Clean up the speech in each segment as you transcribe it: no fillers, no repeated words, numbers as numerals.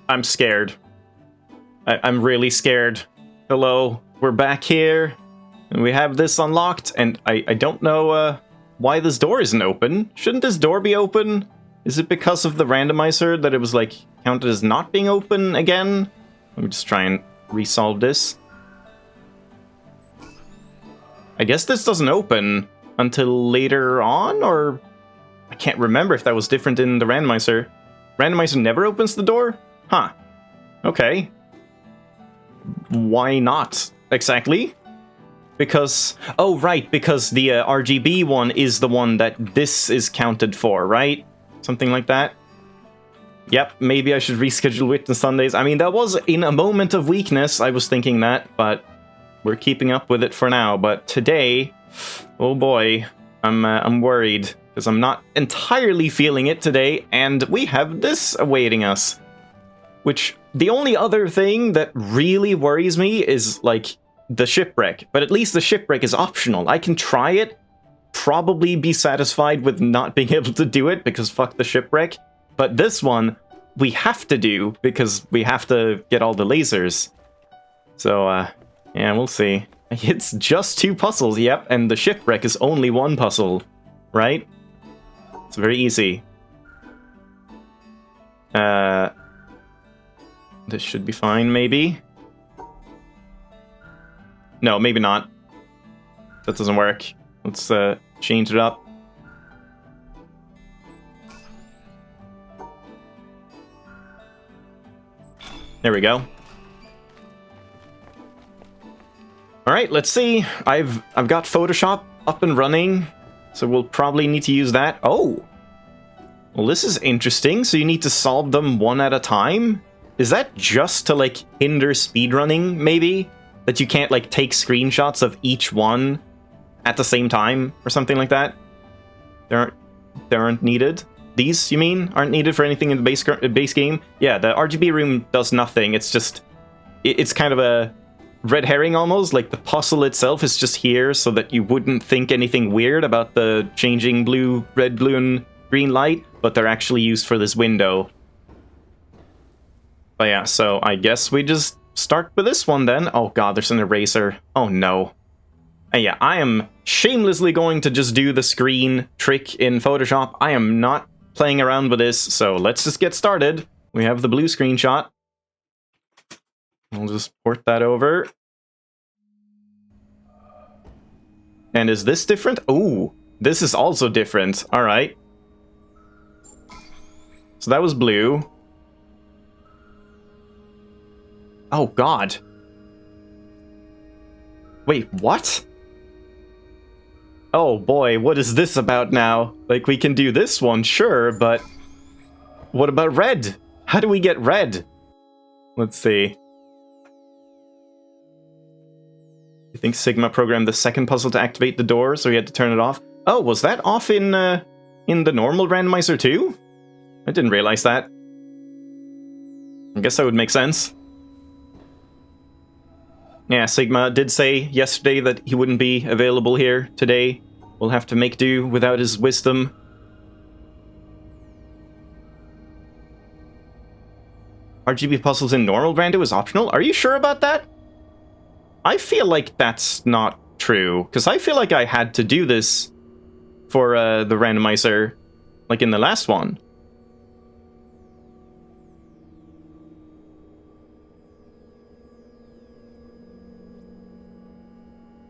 I'm scared. I'm really scared. Hello, we're back here, and we have this unlocked, and I don't know why this door isn't open. Shouldn't this door be open? Is it because of the randomizer that it was, like, counted as not being open again? Let me just try and resolve this. I guess this doesn't open until later on, or... I can't remember if that was different in the randomizer. Randomizer never opens the door? Huh. Okay. Why not, exactly? Because... Oh, right, because the RGB one is the one that this is counted for, right? Something like that? Yep, maybe I should reschedule Witness Sundays. I mean, that was in a moment of weakness, I was thinking that, but we're keeping up with it for now. But today, oh boy, I'm worried, because I'm not entirely feeling it today, and we have this awaiting us. Which, the only other thing that really worries me is, like, the shipwreck. But at least the shipwreck is optional. I can try it, probably be satisfied with not being able to do it, because fuck the shipwreck. But this one, we have to do, because we have to get all the lasers. So, yeah, we'll see. It's just 2 puzzles, yep, and the shipwreck is only 1 puzzle, right? It's very easy. This should be fine, maybe? No, maybe not. That doesn't work. Let's, change it up. There we go. Alright, let's see. I've got Photoshop up and running, so we'll probably need to use that. Oh! Well, this is interesting. So you need to solve them one at a time? Is that just to, like, hinder speedrunning, maybe? That you can't, like, take screenshots of each one at the same time, or something like that? They aren't needed? These, you mean, aren't needed for anything in the base game? Yeah, the RGB room does nothing. It's just... It's kind of a red herring, almost. Like, the puzzle itself is just here so that you wouldn't think anything weird about the changing blue, red, blue, and green light, but they're actually used for this window. But yeah, so I guess we just start with this one then. Oh god, there's an eraser. Oh no. And yeah, I am shamelessly going to just do the screen trick in Photoshop. I am not playing around with this, so let's just get started. We have the blue screenshot. We'll just port that over. And is this different? Oh, this is also different. Alright. So that was blue. Oh god. Wait, what? Oh boy, what is this about now? Like, we can do this one, sure, but... What about red? How do we get red? Let's see. I think Sigma programmed the second puzzle to activate the door, so we had to turn it off. Oh, was that off in the normal randomizer too? I didn't realize that. I guess that would make sense. Yeah, Sigma did say yesterday that he wouldn't be available here today. We'll have to make do without his wisdom. RGB puzzles in normal rando is optional? Are you sure about that? I feel like that's not true, because I feel like I had to do this for the randomizer, like in the last one.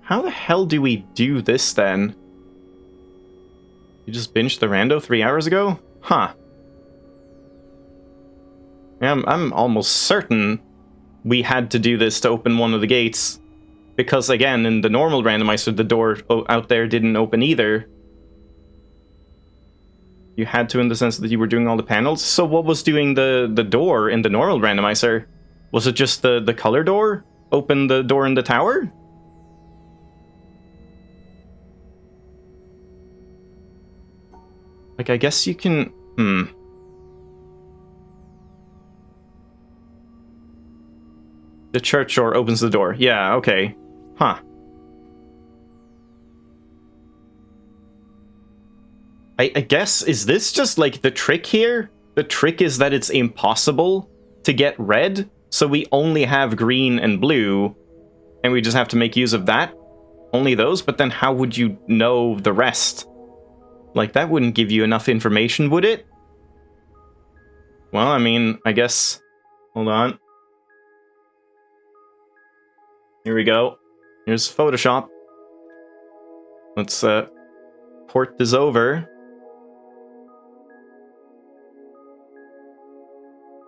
How the hell do we do this, then? You just binged the rando 3 hours ago? Huh. Yeah, I'm almost certain we had to do this to open one of the gates. Because, again, in the normal randomizer, the door out there didn't open either. You had to in the sense that you were doing all the panels. So what was doing the door in the normal randomizer? Was it just the color door? Open the door in the tower? Like, I guess you can... The church door opens the door. Yeah, okay. Huh. I guess, is this just, like, the trick here? The trick is that it's impossible to get red, so we only have green and blue, and we just have to make use of that. Only those, but then how would you know the rest? Like, that wouldn't give you enough information, would it? Well, I mean, I guess... Hold on. Here we go. Here's Photoshop. Let's port this over.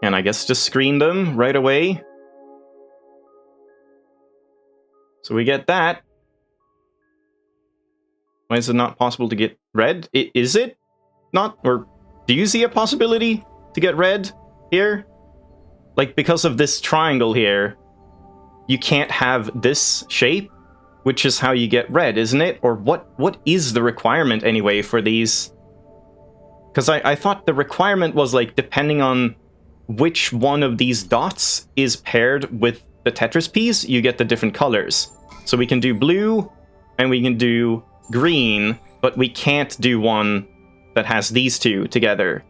And I guess just screen them right away. So we get that. Why is it not possible to get red? Is it not? Or do you see a possibility to get red here? Like, because of this triangle here, you can't have this shape, which is how you get red, isn't it? Or what is the requirement anyway for these? Because I thought the requirement was, like, depending on which one of these dots is paired with the Tetris piece, you get the different colors. So we can do blue, and we can do green, but we can't do one that has these two together.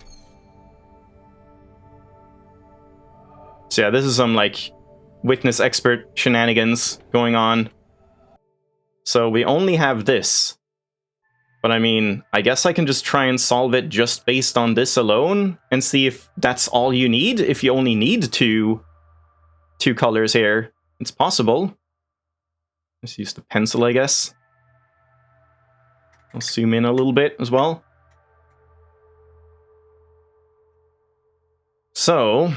So yeah, this is some, like, witness expert shenanigans going on. So we only have this. But I mean, I guess I can just try and solve it just based on this alone, and see if that's all you need. If you only need two colors here, it's possible. Let's use the pencil, I guess. I'll zoom in a little bit as well. So,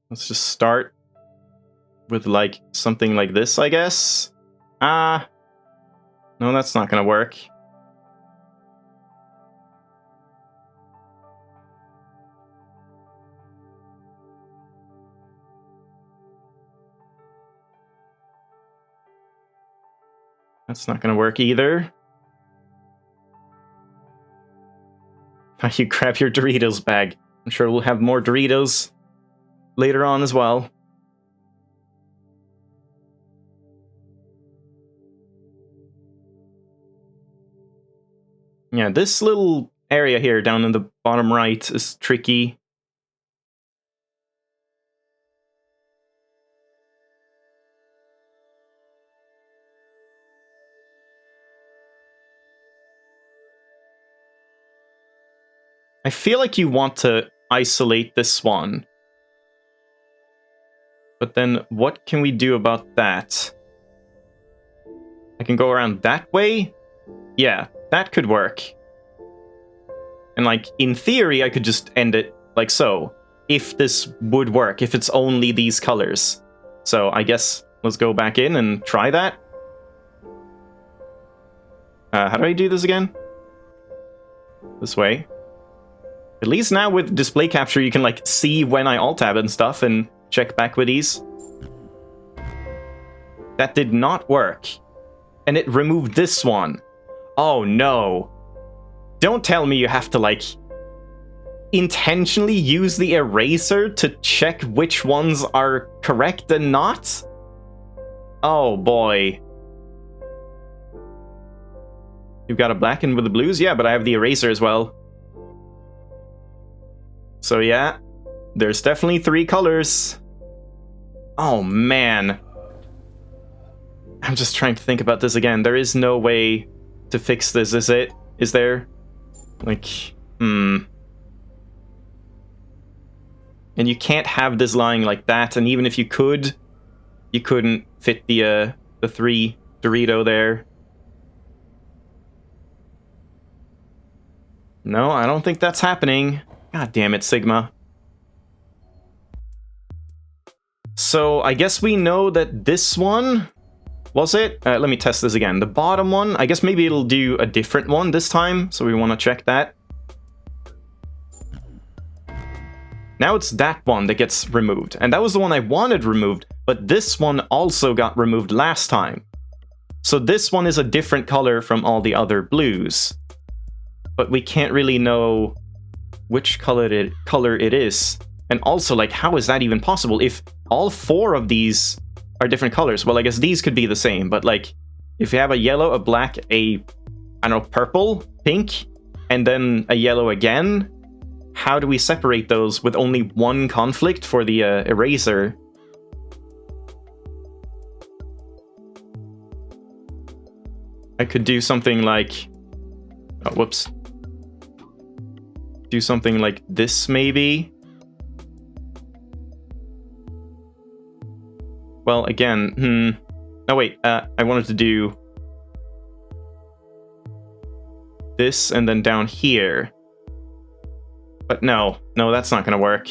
let's just start with, like, something like this, I guess. No, that's not gonna work. That's not gonna work either. You grab your Doritos bag. I'm sure we'll have more Doritos later on as well. Yeah, this little area here down in the bottom right is tricky. I feel like you want to isolate this one. But then what can we do about that? I can go around that way? Yeah, that could work. And, like, in theory, I could just end it like so. If this would work, if it's only these colors. So I guess let's go back in and try that. How do I do this again? This way. At least now with display capture, you can, like, see when I alt-tab and stuff and check back with these. That did not work. And it removed this one. Oh no. Don't tell me you have to, like, intentionally use the eraser to check which ones are correct and not? Oh boy. You've got a black and with the blues? Yeah, but I have the eraser as well. So yeah, there's definitely 3 colors. Oh man. I'm just trying to think about this again. There is no way to fix this, is it? Is there? Like, And you can't have this lying like that, and even if you could, you couldn't fit the 3 Dorito there. No, I don't think that's happening. God damn it, Sigma. So, I guess we know that this one... Was it? Let me test this again. The bottom one, I guess maybe it'll do a different one this time, so we want to check that. Now it's that one that gets removed, and that was the one I wanted removed, but this one also got removed last time. So this one is a different color from all the other blues. But we can't really know which color it is. And also, like, how is that even possible? If all 4 of these are different colors, well, I guess these could be the same, but, like, if you have a yellow, a black, I don't know, purple, pink, and then a yellow again, how do we separate those with only one conflict for the eraser? I could do something like... Oh, whoops. Do something like this, maybe? Well, again, No, wait, I wanted to do... this and then down here. But no, that's not gonna work.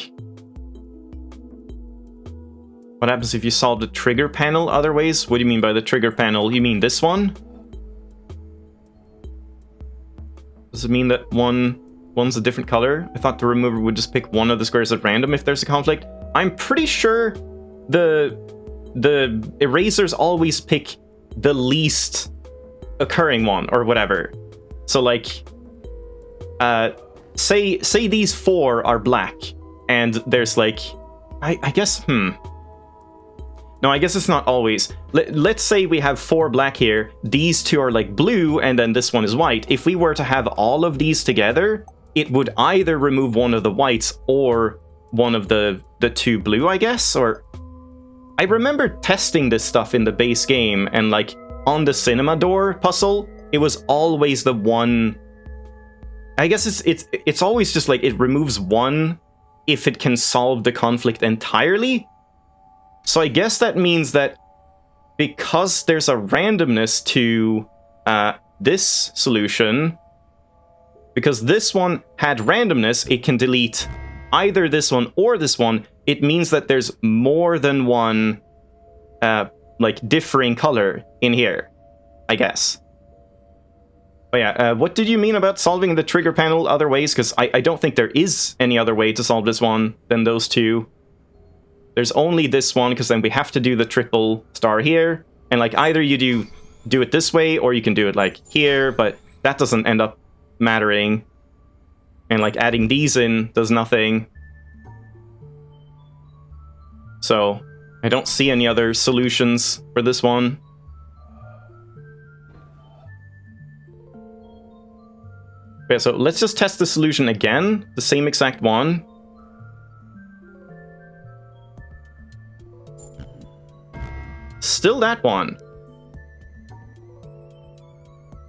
What happens if you solve the trigger panel other ways? What do you mean by the trigger panel? You mean this one? Does it mean that one's a different color? I thought the remover would just pick one of the squares at random if there's a conflict. I'm pretty sure the erasers always pick the least occurring one or whatever. So like, say these 4 are black, and there's like, I guess, No, I guess it's not always. Let's say we have 4 black here, these 2 are like blue, and then this one is white. If we were to have all of these together, it would either remove one of the whites or one of the 2 blue, I guess, or... I remember testing this stuff in the base game, and like, on the cinema door puzzle, it was always the one... I guess it's always just like it removes one if it can solve the conflict entirely. So I guess that means that because there's a randomness to this solution, because this one had randomness, it can delete either this one or this one. It means that there's more than one like differing color in here, I guess. But yeah, what did you mean about solving the trigger panel other ways? Because I don't think there is any other way to solve this one than those 2. There's only this one, because then we have to do the triple star here. And like, either you do it this way, or you can do it like here, but that doesn't end up mattering. And like, adding these in does nothing. So, I don't see any other solutions for this one. Okay, so let's just test the solution again, the same exact one. Still that one.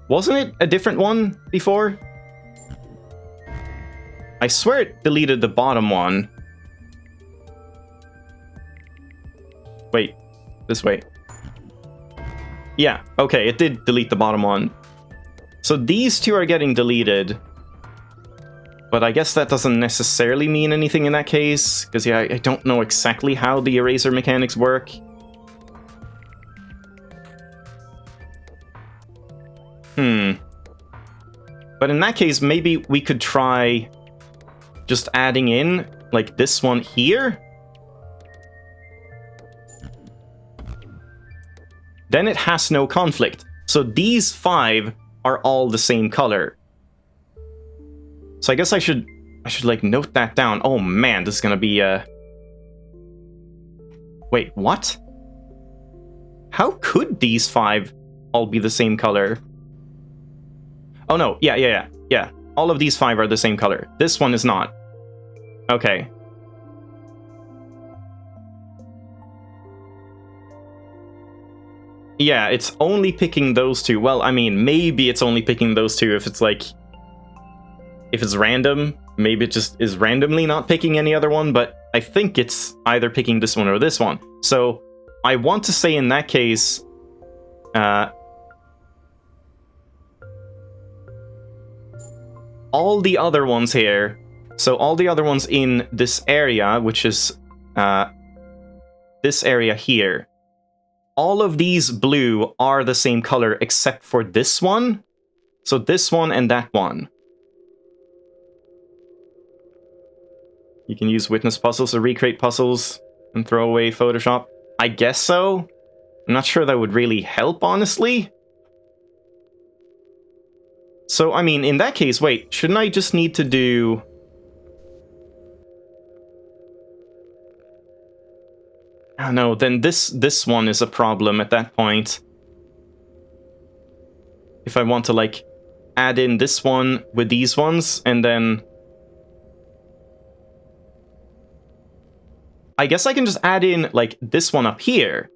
Wasn't it a different one before? I swear it deleted the bottom one. Wait, this way. Yeah, okay, it did delete the bottom one. So these 2 are getting deleted. But I guess that doesn't necessarily mean anything in that case, because yeah, I don't know exactly how the eraser mechanics work. But in that case, maybe we could try just adding in, like, this one here. Then it has no conflict. So these 5 are all the same color. So I guess I should like note that down. Oh man, this is gonna be Wait, what? How could these 5 all be the same color? Oh no, yeah. All of these 5 are the same color. This one is not. Okay. Yeah, it's only picking those 2. Well, I mean, maybe it's only picking those 2 if it's like... if it's random. Maybe it just is randomly not picking any other one, but I think it's either picking this one or this one. So, I want to say in that case... all the other ones here, so all the other ones in this area, which is this area here, all of these blue are the same color except for this one. So this one and that one. You can use witness puzzles to recreate puzzles and throw away Photoshop. I guess so. I'm not sure that would really help, honestly. So, I mean, in that case, wait, shouldn't I just need to do... Oh no, then this one is a problem at that point. If I want to, like, add in this one with these ones, and then... I guess I can just add in, like, this one up here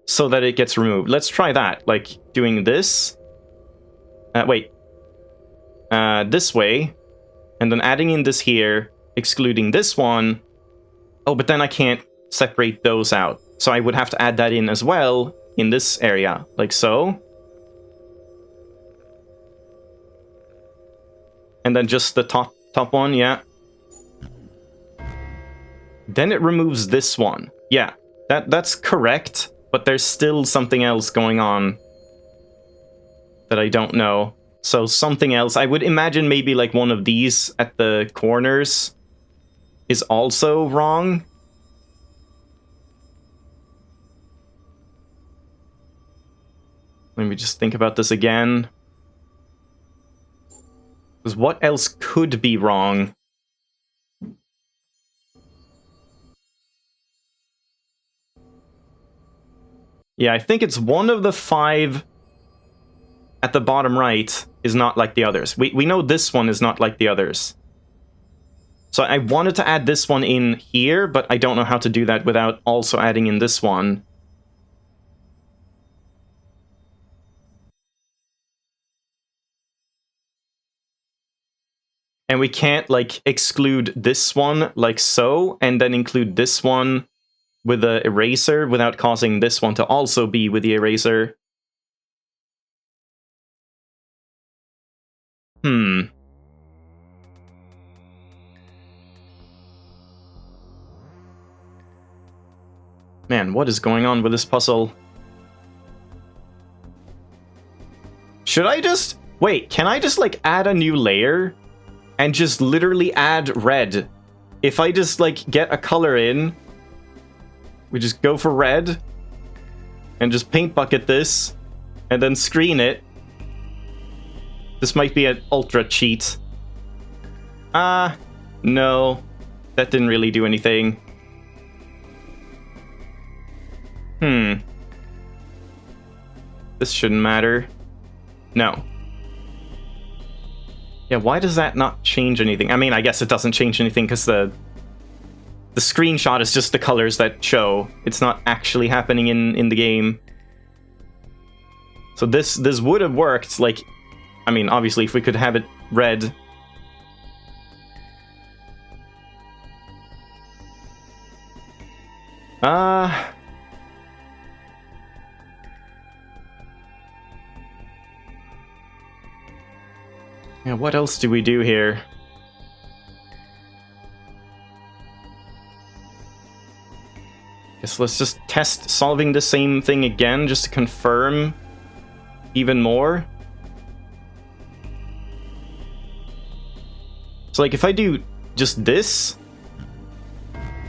so that it gets removed. Let's try that. Like, doing this. Wait. This way. And then adding in this here, excluding this one. Oh, but then I can't separate those out. So I would have to add that in as well in this area, like so. And then just the top one, yeah. Then it removes this one. Yeah, that's correct, but there's still something else going on that I don't know. So something else, I would imagine maybe like one of these at the corners is also wrong. Let me just think about this again. Because what else could be wrong? Yeah, I think it's one of the 5 at the bottom right is not like the others. We know this one is not like the others. So I wanted to add this one in here, but I don't know how to do that without also adding in this one. And we can't, like, exclude this one like so, and then include this one with the eraser without causing this one to also be with the eraser. Man, what is going on with this puzzle? Should I just... Wait, can I just, like, add a new layer? And just literally add red? If I just, like, get a color in... We just go for red. And just paint bucket this. And then screen it. This might be an ultra cheat. No. That didn't really do anything. This shouldn't matter. No. Yeah, why does that not change anything? I mean, I guess it doesn't change anything because the screenshot is just the colors that show. It's not actually happening in the game. So this would have worked, like... I mean, obviously, if we could have it red... Yeah, what else do we do here? Guess let's just test solving the same thing again, just to confirm even more. So, like, if I do just this,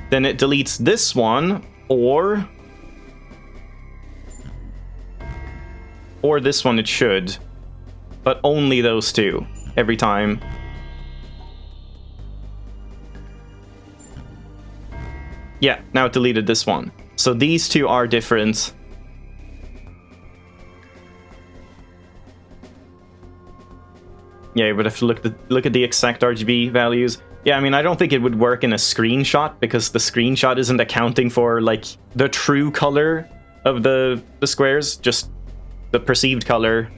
then it deletes this one, or this one it should. But only those two, every time. Yeah, now it deleted this one. So these two are different. Yeah, you would have to look at the exact RGB values. Yeah, I mean, I don't think it would work in a screenshot, because the screenshot isn't accounting for, like, the true color of the squares, just the perceived color.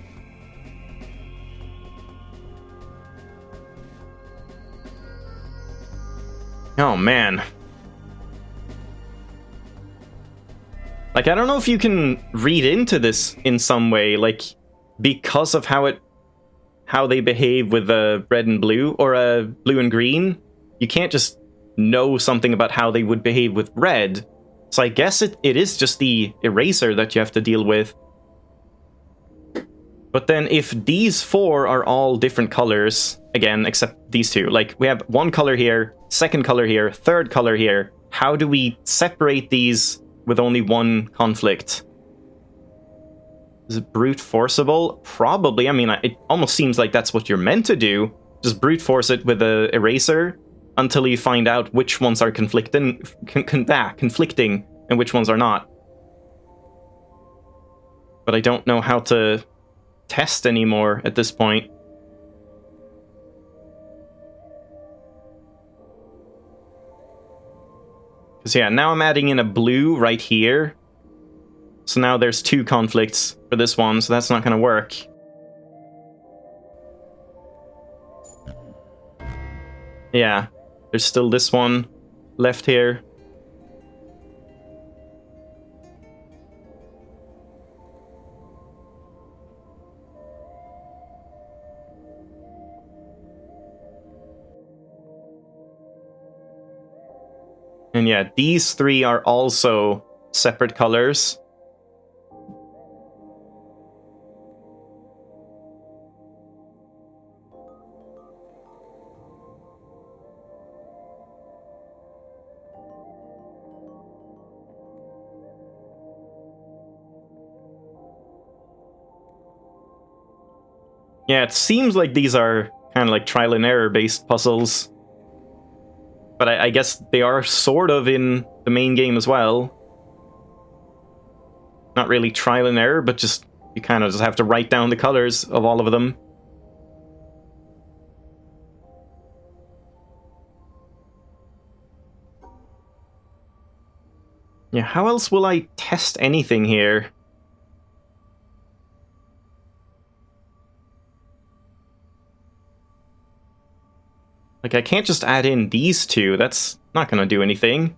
Oh, man. Like, I don't know if you can read into this in some way, like, because of how they behave with red and blue, or blue and green. You can't just know something about how they would behave with red. So I guess it is just the eraser that you have to deal with. But then if these 4 are all different colors, again, except these two, like, we have one color here, second color here, third color here, how do we separate these with only one conflict? Is it brute forceable? Probably. I mean, it almost seems like that's what you're meant to do. Just brute force it with an eraser until you find out which ones are conflicting and which ones are not. But I don't know how to test anymore at this point. So yeah, now I'm adding in a blue right here. So now there's 2 conflicts for this one, so that's not going to work. Yeah, there's still this one left here. And yeah, these 3 are also separate colors. Yeah, it seems like these are kind of like trial and error based puzzles. But I guess they are sort of in the main game as well. Not really trial and error, but just you kind of just have to write down the colors of all of them. Yeah, how else will I test anything here? Like, I can't just add in these 2. That's not gonna do anything.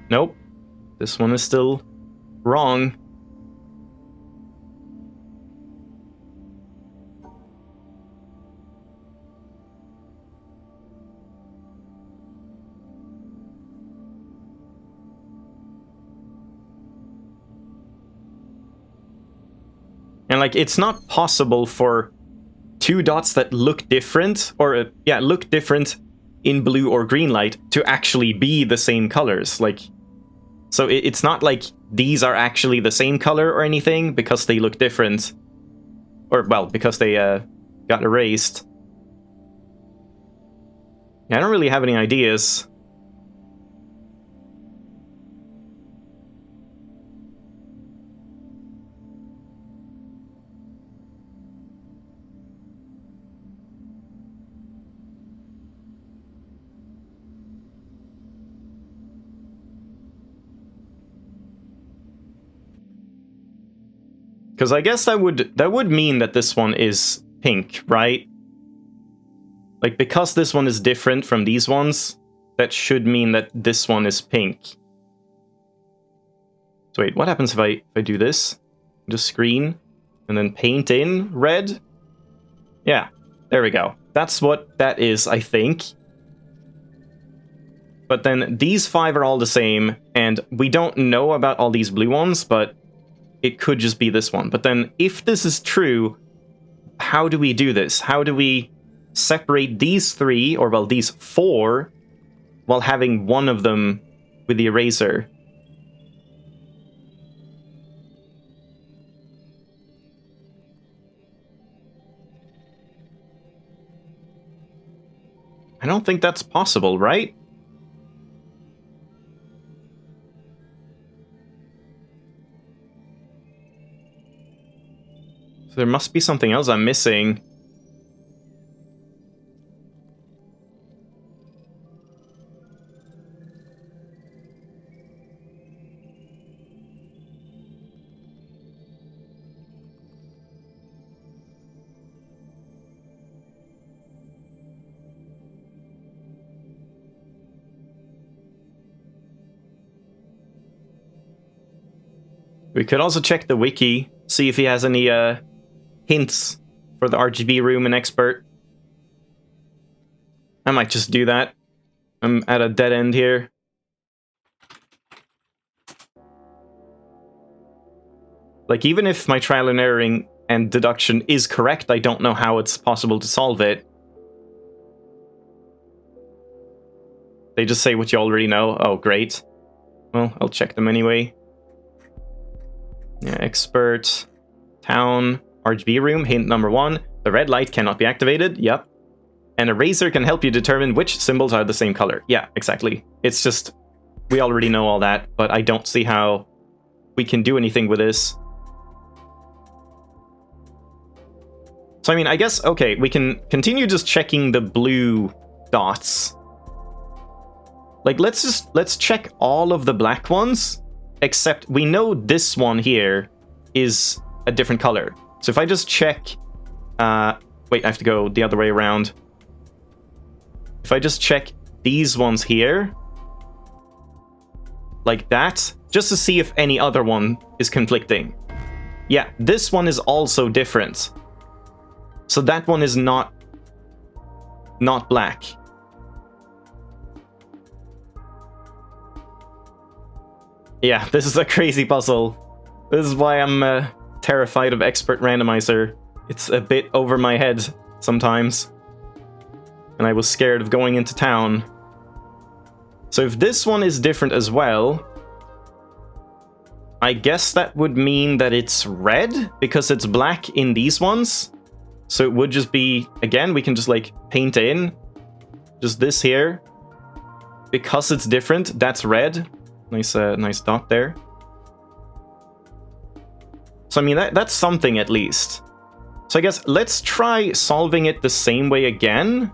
Nope. This one is still wrong. And like, it's not possible for 2 dots that look different, or yeah, look different in blue or green light to actually be the same colors. Like, so it's not like these are actually the same color or anything because they look different. Or, well, because they got erased. Yeah, I don't really have any ideas. Because I guess that would mean that this one is pink, right? Like, because this one is different from these ones, that should mean that this one is pink. So wait, what happens if I do this? Just screen, and then paint in red? Yeah, there we go. That's what that is, I think. But then these 5 are all the same, and we don't know about all these blue ones, but it could just be this one. But then, if this is true, how do we do this? How do we separate these 3, or well, these 4, while having one of them with the eraser? I don't think that's possible, right? There must be something else I'm missing. We could also check the wiki, see if he has any hints for the RGB room in Expert. I might just do that. I'm at a dead end here. Like, even if my trial and erroring and deduction is correct, I don't know how it's possible to solve it. They just say what you already know. Oh, great. Well, I'll check them anyway. Yeah, Expert, Town, RGB room, hint number 1. The red light cannot be activated. Yep. An eraser can help you determine which symbols are the same color. Yeah, exactly. It's just we already know all that, but I don't see how we can do anything with this. So I mean, I guess, okay, we can continue just checking the blue dots. Like, let's check all of the black ones, except we know this one here is a different color. So if I just check, wait, I have to go the other way around. If I just check these ones here, like that, just to see if any other one is conflicting. Yeah, this one is also different. So that one is not black. Yeah, this is a crazy puzzle. This is why I'm terrified of Expert Randomizer. It's a bit over my head sometimes. And I was scared of going into town. So if this one is different as well, I guess that would mean that it's red, because it's black in these ones. So it would just be, again, we can just like paint in just this here. Because it's different, that's red. Nice dot there. So I mean, that's something at least. So I guess let's try solving it the same way again.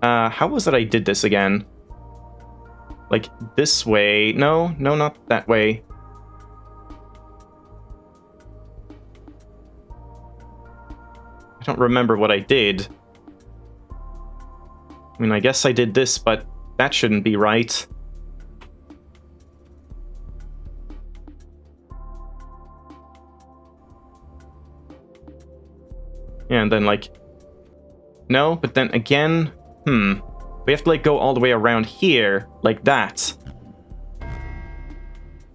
How was it I did this again? Like this way. No, not that way. I don't remember what I did. I mean, I guess I did this, but that shouldn't be right. Yeah, and then like... No, but then again... We have to like go all the way around here, like that.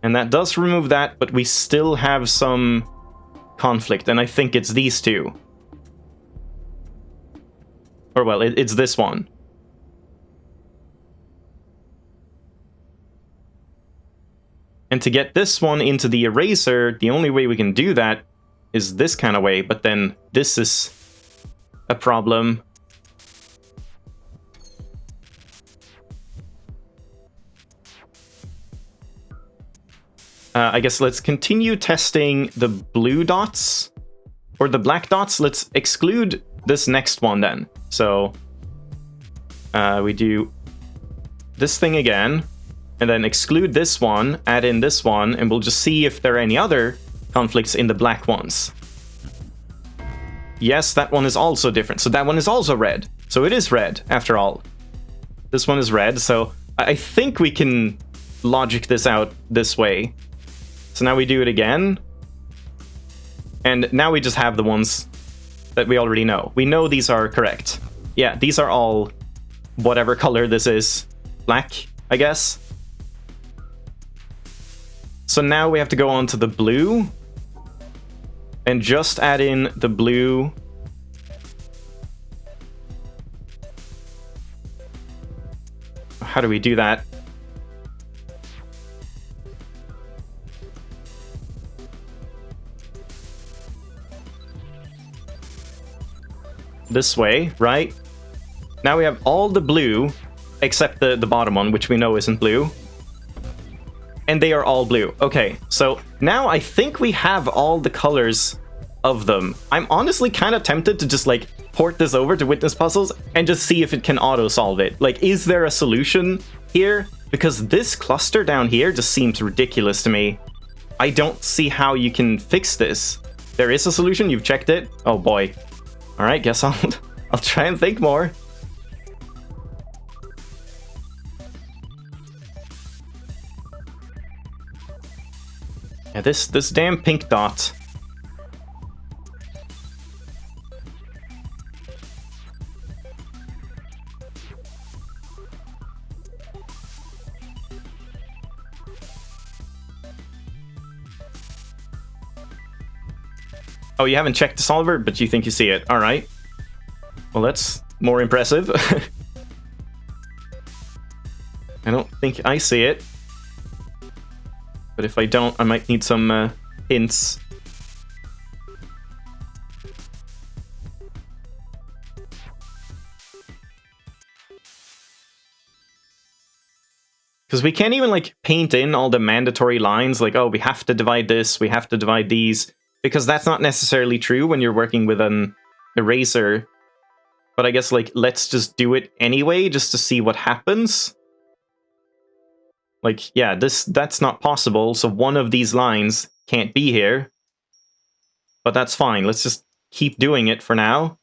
And that does remove that, but we still have some conflict, and I think it's these two. Or well, it's this one. And to get this one into the eraser, the only way we can do that is this kind of way, but then this is a problem. I guess let's continue testing the blue dots, or the black dots. Let's exclude this next one then. So we do this thing again, and then exclude this one, add in this one, and we'll just see if there are any other conflicts in the black ones. Yes, that one is also different. So that one is also red. So it is red, after all. This one is red, so I think we can logic this out this way. So now we do it again. And now we just have the ones that we already know. We know these are correct. Yeah, these are all whatever color this is. Black, I guess. So now we have to go on to the blue. And just add in the blue. How do we do that? This way, right? Now we have all the blue, except the bottom one, which we know isn't blue. And they are all blue. Okay, so now I think we have all the colors of them. I'm honestly kind of tempted to just like port this over to Witness Puzzles and just see if it can auto-solve it. Like, is there a solution here? Because this cluster down here just seems ridiculous to me. I don't see how you can fix this. There is a solution? You've checked it? Oh boy. Alright, guess I'll try and think more. Yeah, this damn pink dot. Oh, you haven't checked the solver, but you think you see it. Alright. Well, that's more impressive. I don't think I see it. But if I don't, I might need some hints. Because we can't even, like, paint in all the mandatory lines, like, oh, we have to divide this, we have to divide these, because that's not necessarily true when you're working with an eraser. But I guess, like, let's just do it anyway, just to see what happens. Like, yeah, that's not possible, so one of these lines can't be here. But that's fine, let's just keep doing it for now.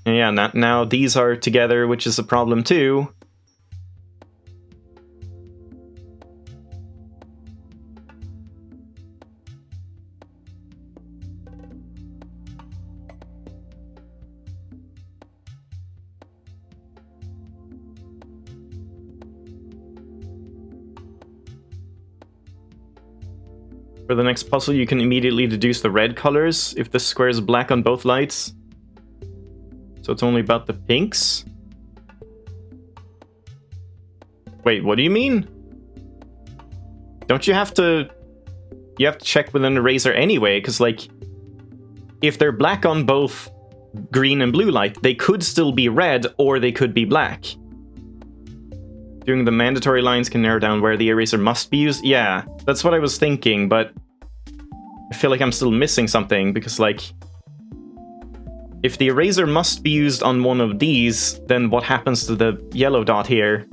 And yeah, now these are together, which is a problem too. For the next puzzle, you can immediately deduce the red colors if the square is black on both lights. So it's only about the pinks? Wait, what do you mean? Don't you have to... You have to check with an eraser anyway, because, like, if they're black on both green and blue light, they could still be red, or they could be black. Doing the mandatory lines can narrow down where the eraser must be used. Yeah, that's what I was thinking, but I feel like I'm still missing something, because, like, if the eraser must be used on one of these, then what happens to the yellow dot here?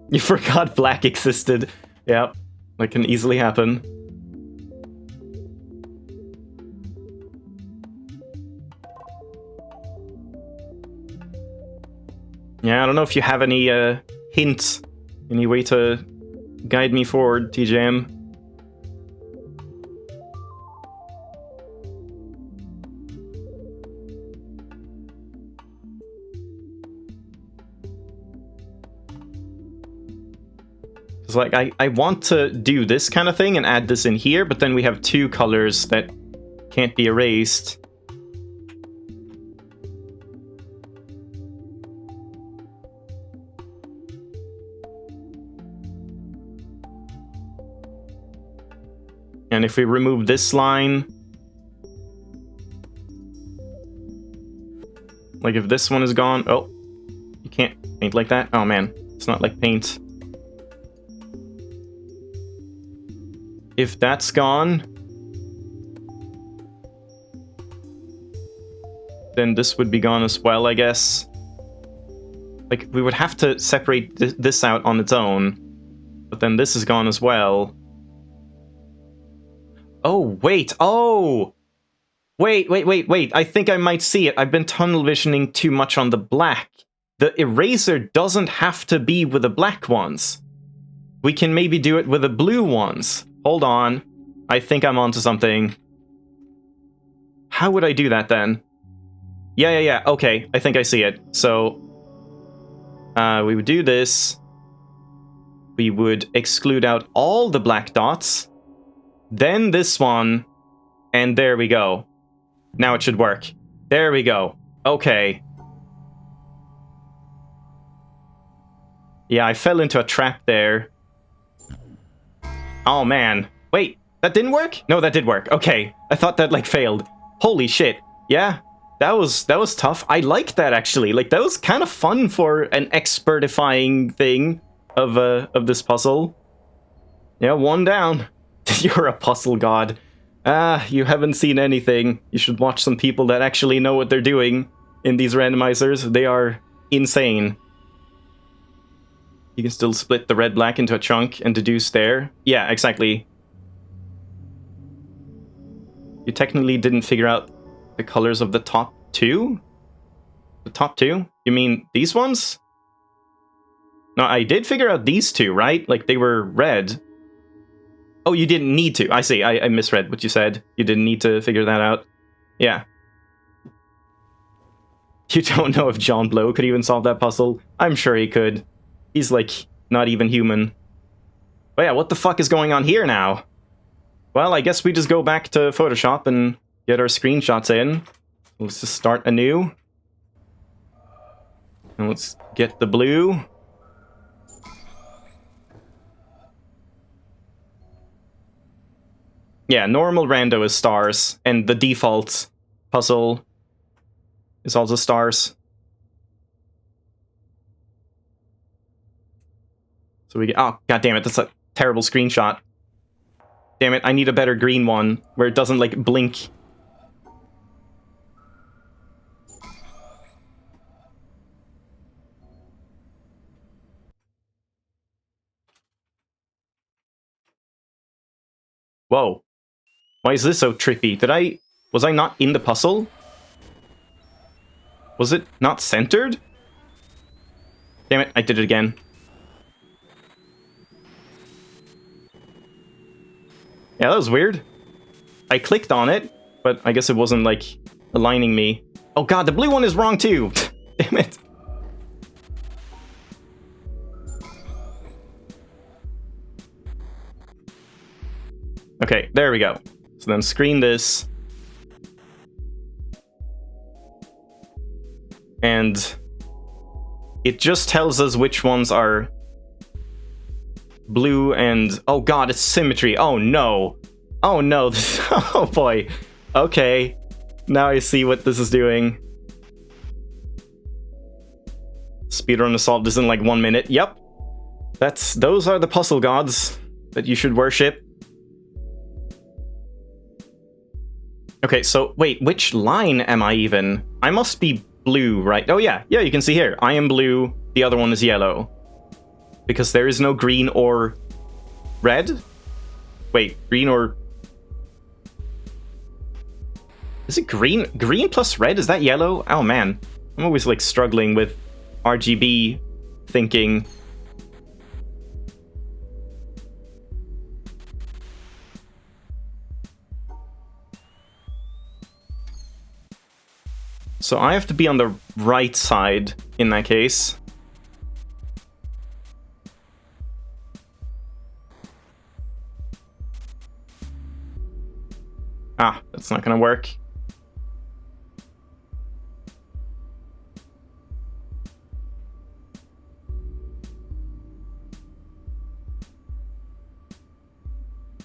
You forgot black existed. Yep, that can easily happen. Yeah, I don't know if you have any hints, any way to guide me forward, TJM. It's like, I want to do this kind of thing and add this in here, but then we have two colors that can't be erased. And if we remove this line, like if this one is gone, oh, you can't paint like that? Oh man, it's not like paint. If that's gone, then this would be gone as well, I guess. Like, we would have to separate this out on its own, but then this is gone as well. Oh, wait, oh! Wait, I think I might see it. I've been tunnel visioning too much on the black. The eraser doesn't have to be with the black ones. We can maybe do it with the blue ones. Hold on. I think I'm onto something. How would I do that then? Yeah, okay, I think I see it. So, we would do this. We would exclude out all the black dots. Then this one. And there we go. Now it should work. There we go. Okay. Yeah, I fell into a trap there. Oh man. Wait, that didn't work? No, that did work. Okay. I thought that, like, failed. Holy shit. Yeah. That was tough. I liked that, actually. Like, that was kind of fun for an expertifying thing of this puzzle. Yeah, one down. You're a puzzle god. You haven't seen anything. You should watch some people that actually know what they're doing in these randomizers. They are insane. You can still split the red-black into a chunk and deduce there. Yeah, exactly. You technically didn't figure out the colors of the top two? The top two? You mean these ones? No, I did figure out these two, right? Like, they were red. Oh, you didn't need to. I see. I misread what you said. You didn't need to figure that out. Yeah. You don't know if John Blow could even solve that puzzle? I'm sure he could. He's, like, not even human. But yeah, what the fuck is going on here now? Well, I guess we just go back to Photoshop and get our screenshots in. Let's just start anew. And let's get the blue. Yeah, normal rando is stars, and the default puzzle is also stars. So we get, oh, god damn it, that's a terrible screenshot. Damn it, I need a better green one, where it doesn't, like, blink. Whoa. Why is this so trippy? Was I not in the puzzle? Was it not centered? Damn it, I did it again. Yeah, that was weird. I clicked on it, but I guess it wasn't, like, aligning me. Oh god, the blue one is wrong too! Damn it. Okay, there we go. So then screen this. And it just tells us which ones are blue and... Oh god, it's Symmetry. Oh no. Oh no. Oh boy. Okay. Now I see what this is doing. Speedrun to solve this in like 1 minute. Yep. Those are the puzzle gods that you should worship. Okay, so wait, which line am I even? I must be blue, right? Oh yeah, you can see here. I am blue, the other one is yellow. Because there is no green or red? Wait, green or... Is it green? Green plus red? Is that yellow? Oh man, I'm always like struggling with RGB thinking. So I have to be on the right side in that case. Ah, that's not gonna work.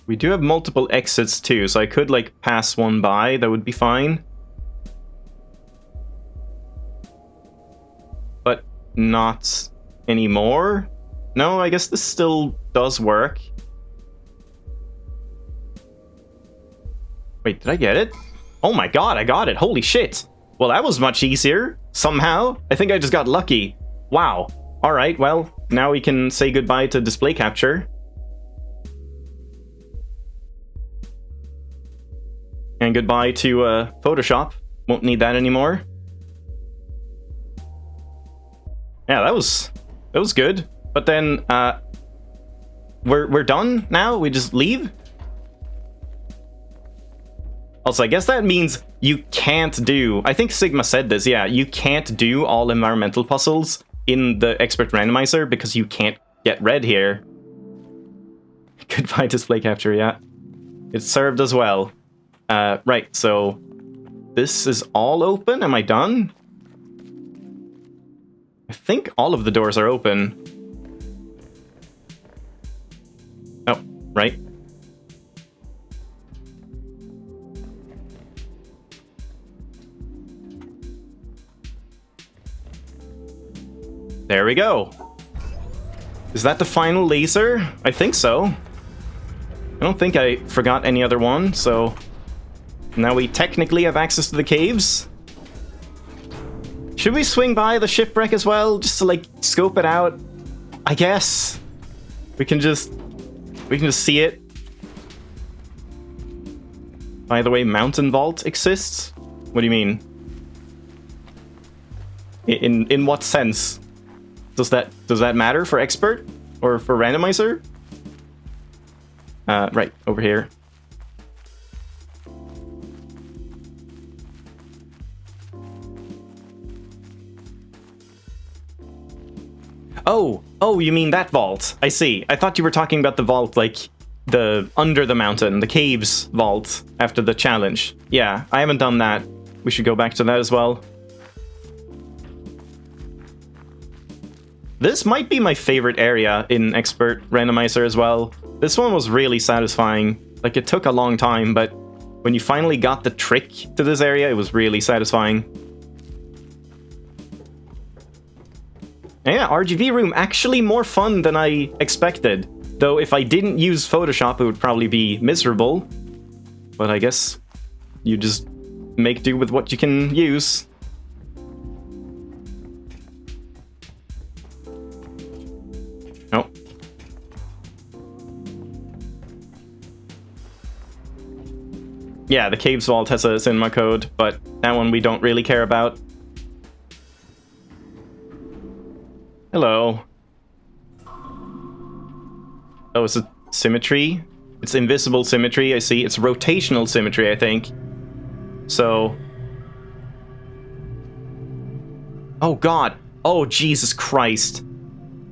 We do have multiple exits too, so I could like pass one by, that would be fine. But not anymore? No, I guess this still does work. Wait, did I get it? Oh my god, I got it. Holy shit. Well, that was much easier. Somehow. I think I just got lucky. Wow. Alright, well, now we can say goodbye to display capture. And goodbye to Photoshop. Won't need that anymore. Yeah, that was good. But then, we're done now? We just leave? Also, I guess that means you can't do... I think Sigma said this, yeah. You can't do all environmental puzzles in the expert randomizer because you can't get red here. Goodbye display capture, yeah. It served as well. Right, so... This is all open? Am I done? I think all of the doors are open. Oh, right. There we go. Is that the final laser? I think so. I don't think I forgot any other one, so... Now we technically have access to the caves. Should we swing by the shipwreck as well, just to, like, scope it out? I guess. We can just see it. By the way, Mountain Vault exists? What do you mean? In what sense? Does that matter for expert? Or for randomizer? Right, over here. Oh, you mean that vault. I see. I thought you were talking about the vault, like, the under the mountain, the caves vault after the challenge. Yeah, I haven't done that. We should go back to that as well. This might be my favorite area in Expert Randomizer as well. This one was really satisfying. Like, it took a long time, but when you finally got the trick to this area, it was really satisfying. And yeah, RGB room, actually more fun than I expected. Though if I didn't use Photoshop, it would probably be miserable. But I guess you just make do with what you can use. Oh. Yeah, the Caves Vault has a cinema code, but that one we don't really care about. Hello. Oh, is it Symmetry? It's invisible symmetry, I see. It's rotational symmetry, I think. So... Oh god. Oh, Jesus Christ.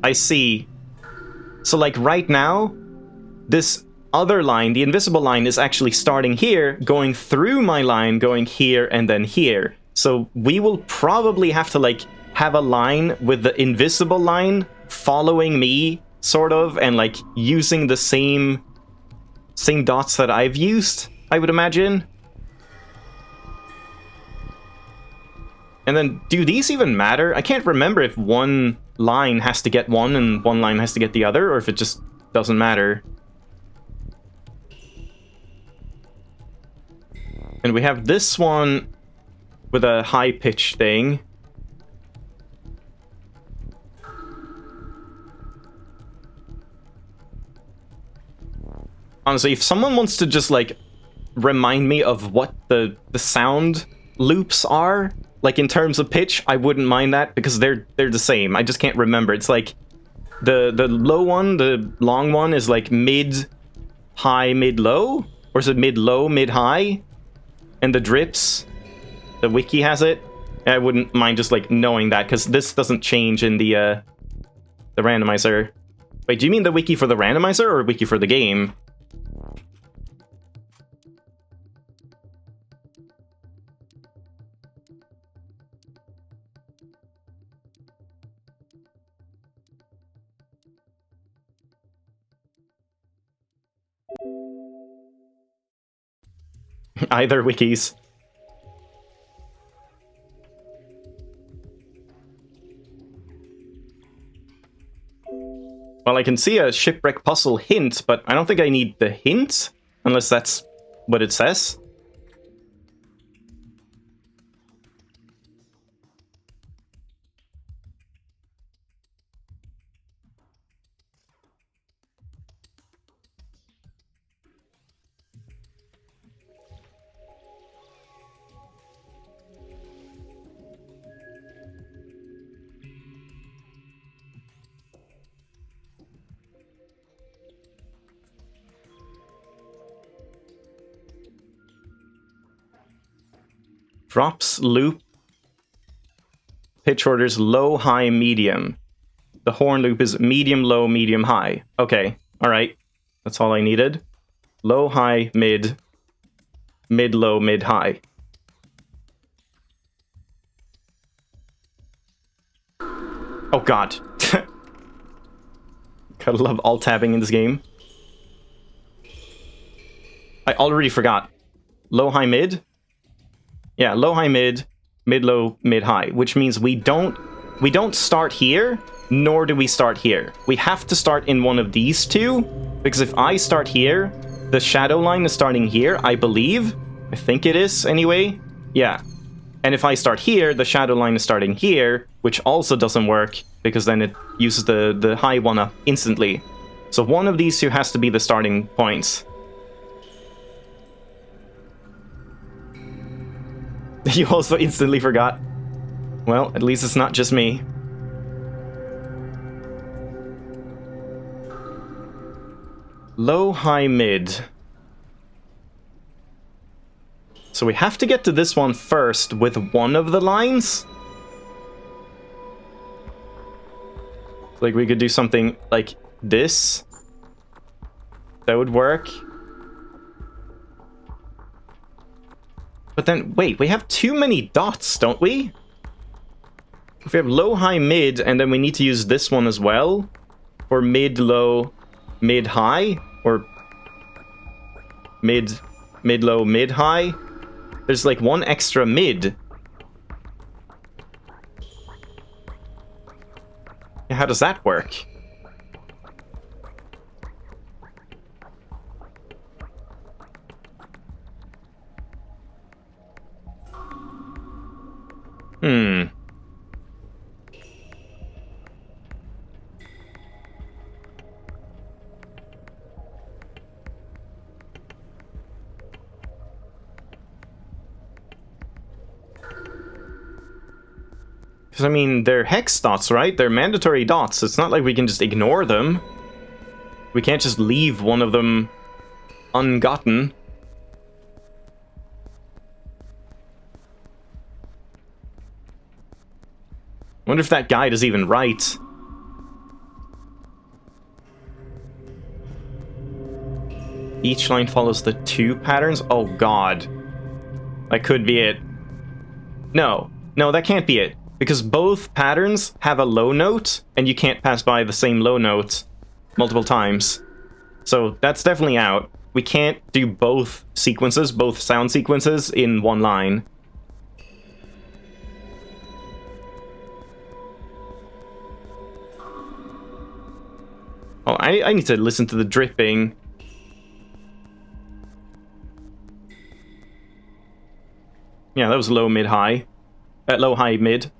I see. So, like, right now, this other line, the invisible line, is actually starting here, going through my line, going here, and then here. So we will probably have to, like, have a line with the invisible line following me, sort of, and, like, using the same dots that I've used, I would imagine. And then, do these even matter? I can't remember if one line has to get one and one line has to get the other, or if it just doesn't matter. And we have this one with a high pitch thing. Honestly, if someone wants to just, like, remind me of what the sound loops are, like, in terms of pitch, I wouldn't mind that, because they're the same. I just can't remember. It's like, the low one, the long one, is like mid-high, mid-low? Or is it mid-low, mid-high? And the drips, the wiki has it. I wouldn't mind just, like, knowing that, because this doesn't change in the randomizer. Wait, do you mean the wiki for the randomizer, or wiki for the game? Either wikis. Well, I can see a shipwreck puzzle hint, but I don't think I need the hint, unless that's what it says. Drops, loop, pitch orders, low, high, medium. The horn loop is medium, low, medium, high. Okay, alright. That's all I needed. Low, high, mid, mid, low, mid, high. Oh god. Gotta love alt-tabbing in this game. I already forgot. Low, high, mid? Yeah, low, high, mid, mid, low, mid, high, which means we don't start here, nor do we start here. We have to start in one of these two, because if I start here, the shadow line is starting here, I believe. I think it is, anyway. Yeah. And if I start here, the shadow line is starting here, which also doesn't work, because then it uses the high one up instantly. So one of these two has to be the starting points. You also instantly forgot. Well, at least it's not just me. Low, high, mid. So we have to get to this one first with one of the lines. Like, we could do something like this. That would work. But then, wait, we have too many dots, don't we? If we have low, high, mid, and then we need to use this one as well. For mid, low, mid, high. Or mid, low, mid, high. There's like one extra mid. How does that work? Because, I mean, they're hex dots, right? They're mandatory dots. It's not like we can just ignore them. We can't just leave one of them ungotten. I wonder if that guide is even right. Each line follows the two patterns? Oh god. That could be it. No, that can't be it. Because both patterns have a low note, and you can't pass by the same low note multiple times. So that's definitely out. We can't do both sequences, both sound sequences, in one line. Oh, I need to listen to the dripping. Yeah, that was low, mid, high. Low, high, mid.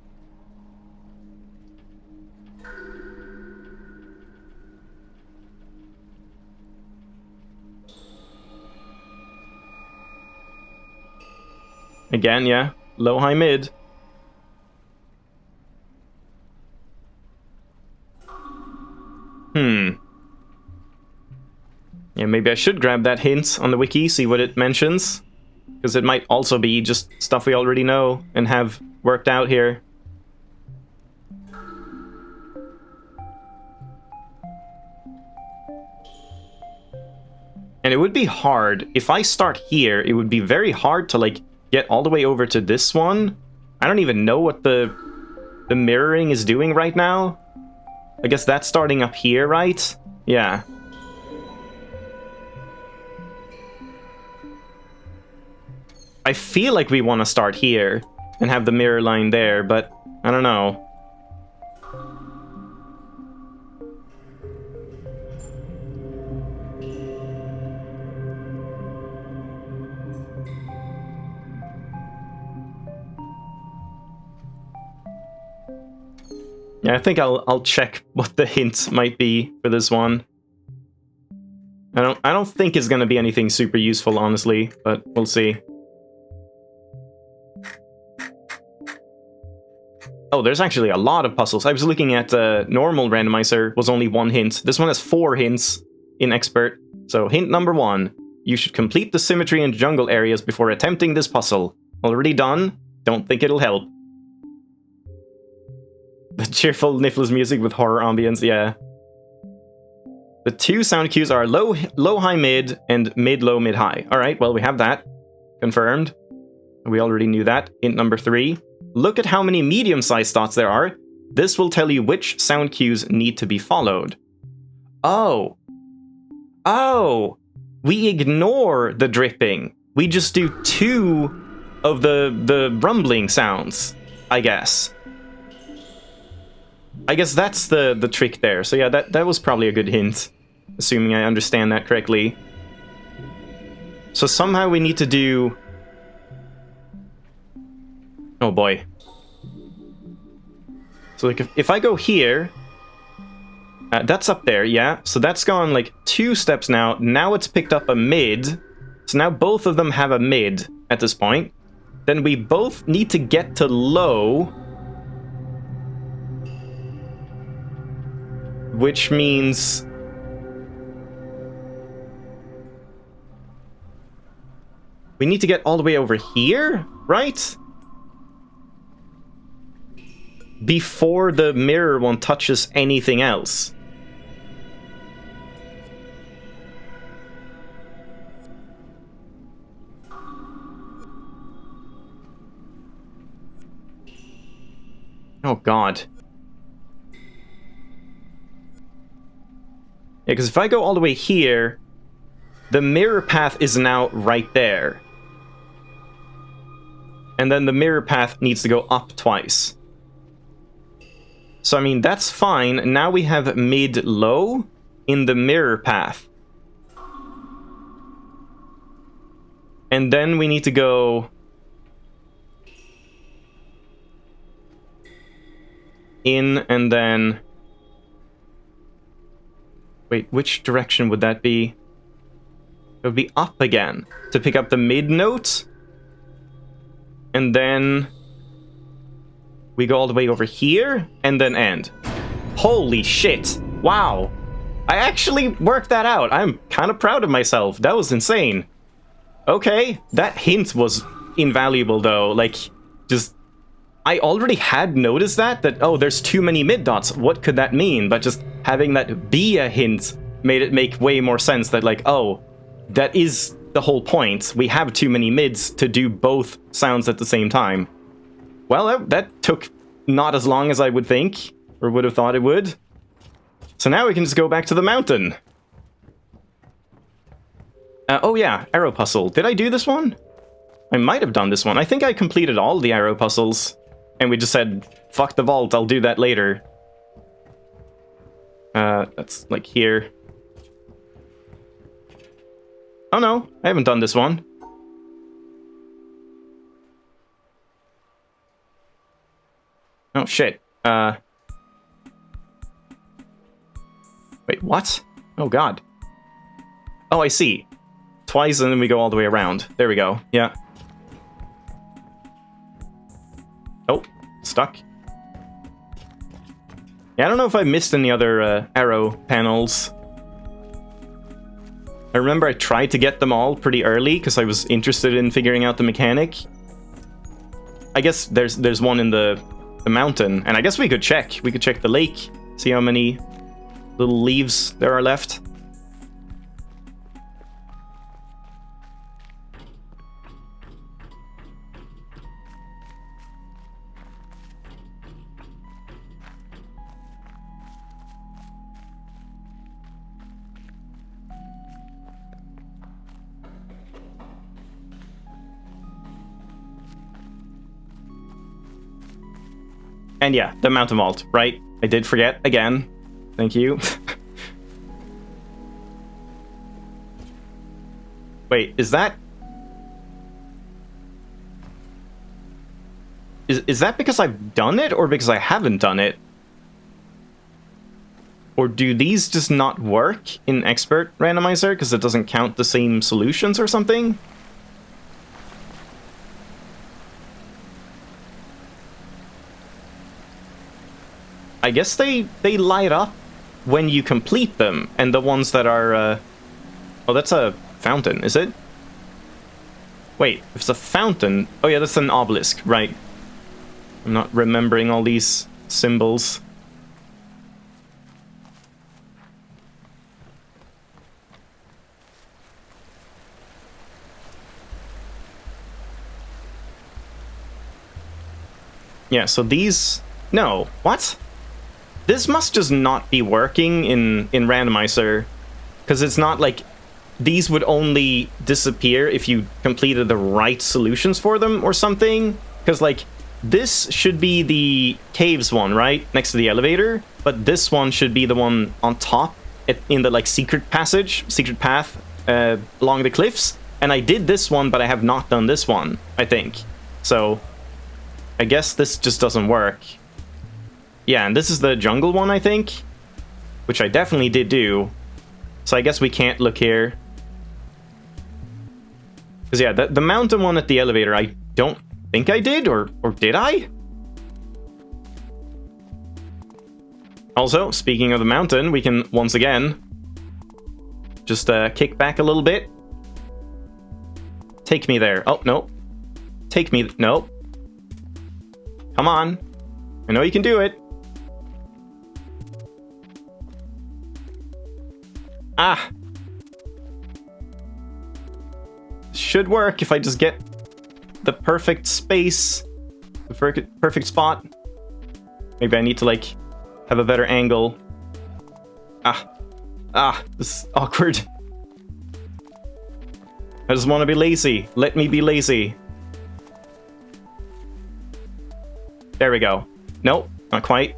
Again, yeah. Low, high, mid. Yeah, maybe I should grab that hint on the wiki, see what it mentions. Because it might also be just stuff we already know and have worked out here. And it would be hard. If I start here, it would be very hard to, like, get all the way over to this one. I don't even know what the mirroring is doing right now. I guess that's starting up here, right? Yeah. I feel like we want to start here and have the mirror line there, but I don't know. Yeah, I think I'll check what the hint might be for this one. I don't think it's gonna be anything super useful, honestly, but we'll see. Oh, there's actually a lot of puzzles. I was looking at normal randomizer, was only one hint. This one has 4 hints in expert. So hint number 1, you should complete the symmetry and jungle areas before attempting this puzzle. Already done? Don't think it'll help. The cheerful Nifflas music with horror ambience, yeah. The 2 sound cues are low, high, mid, and mid, low, mid, high. Alright, well, we have that. Confirmed. We already knew that. Hint number 3. Look at how many medium-sized dots there are. This will tell you which sound cues need to be followed. Oh. Oh. We ignore the dripping. We just do 2 of the rumbling sounds, I guess. I guess that's the trick there. So yeah, that was probably a good hint, assuming I understand that correctly. So somehow we need to do... Oh boy. So like if I go here, that's up there, yeah. So that's gone like 2 steps now. Now it's picked up a mid. So now both of them have a mid at this point. Then we both need to get to low. Which means... we need to get all the way over here, right? before the mirror one touches anything else. Oh god. Yeah, because if I go all the way here, the mirror path is now right there. And then the mirror path needs to go up twice. So, I mean, that's fine. Now we have mid-low in the mirror path. And then we need to go in and then... Wait, which direction would that be? It would be up again to pick up the mid note. And then we go all the way over here and then end. Holy shit. Wow. I actually worked that out. I'm kind of proud of myself. That was insane. Okay, that hint was invaluable though. Like, just... I already had noticed that, oh, there's too many mid dots. What could that mean? But just having that be a hint made it make way more sense that, like, oh, that is the whole point. We have too many mids to do both sounds at the same time. Well, that took not as long as I would think, or would have thought it would. So now we can just go back to the mountain. Oh yeah, arrow puzzle. Did I do this one? I might have done this one. I think I completed all the arrow puzzles. And we just said, fuck the vault, I'll do that later. That's like here. Oh no, I haven't done this one. Oh shit. Wait, what? Oh god. Oh, I see. Twice and then we go all the way around. There we go. Yeah. Oh, stuck. Yeah, I don't know if I missed any other arrow panels. I remember I tried to get them all pretty early because I was interested in figuring out the mechanic. I guess there's one in the mountain, and I guess we could check. We could check the lake, see how many little leaves there are left. And yeah, the mountain vault, right? I did forget again. Thank you. Wait, is that... Is that because I've done it, or because I haven't done it? Or do these just not work in Expert Randomizer, because it doesn't count the same solutions or something? I guess they light up when you complete them, and the ones that are, Oh, that's a fountain, is it? Wait, if it's a fountain... Oh yeah, that's an obelisk, right. I'm not remembering all these symbols. Yeah, so these... No, what? This must just not be working in Randomizer, because it's not like these would only disappear if you completed the right solutions for them or something. Because, like, this should be the caves one, right? Next to the elevator. But this one should be the one on top in the, like, secret path along the cliffs. And I did this one, but I have not done this one, I think. So, I guess this just doesn't work. Yeah, and this is the jungle one, I think, which I definitely did do. So I guess we can't look here. Because yeah, the mountain one at the elevator, I don't think I did, or did I? Also, speaking of the mountain, we can once again just kick back a little bit. Take me there. Oh, no. Take me... No. Come on. I know you can do it. Ah! Should work if I just get the perfect space, the perfect spot. Maybe I need to, like, have a better angle. This is awkward. I just want to be lazy. Let me be lazy. There we go. Nope, not quite.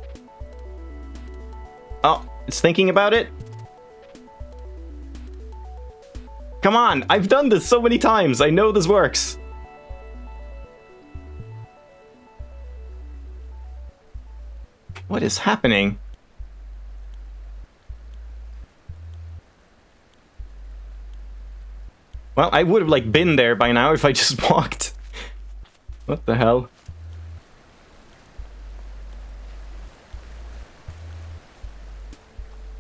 Oh, it's thinking about it. Come on, I've done this so many times. I know this works. What is happening? Well, I would have, like, been there by now if I just walked. What the hell?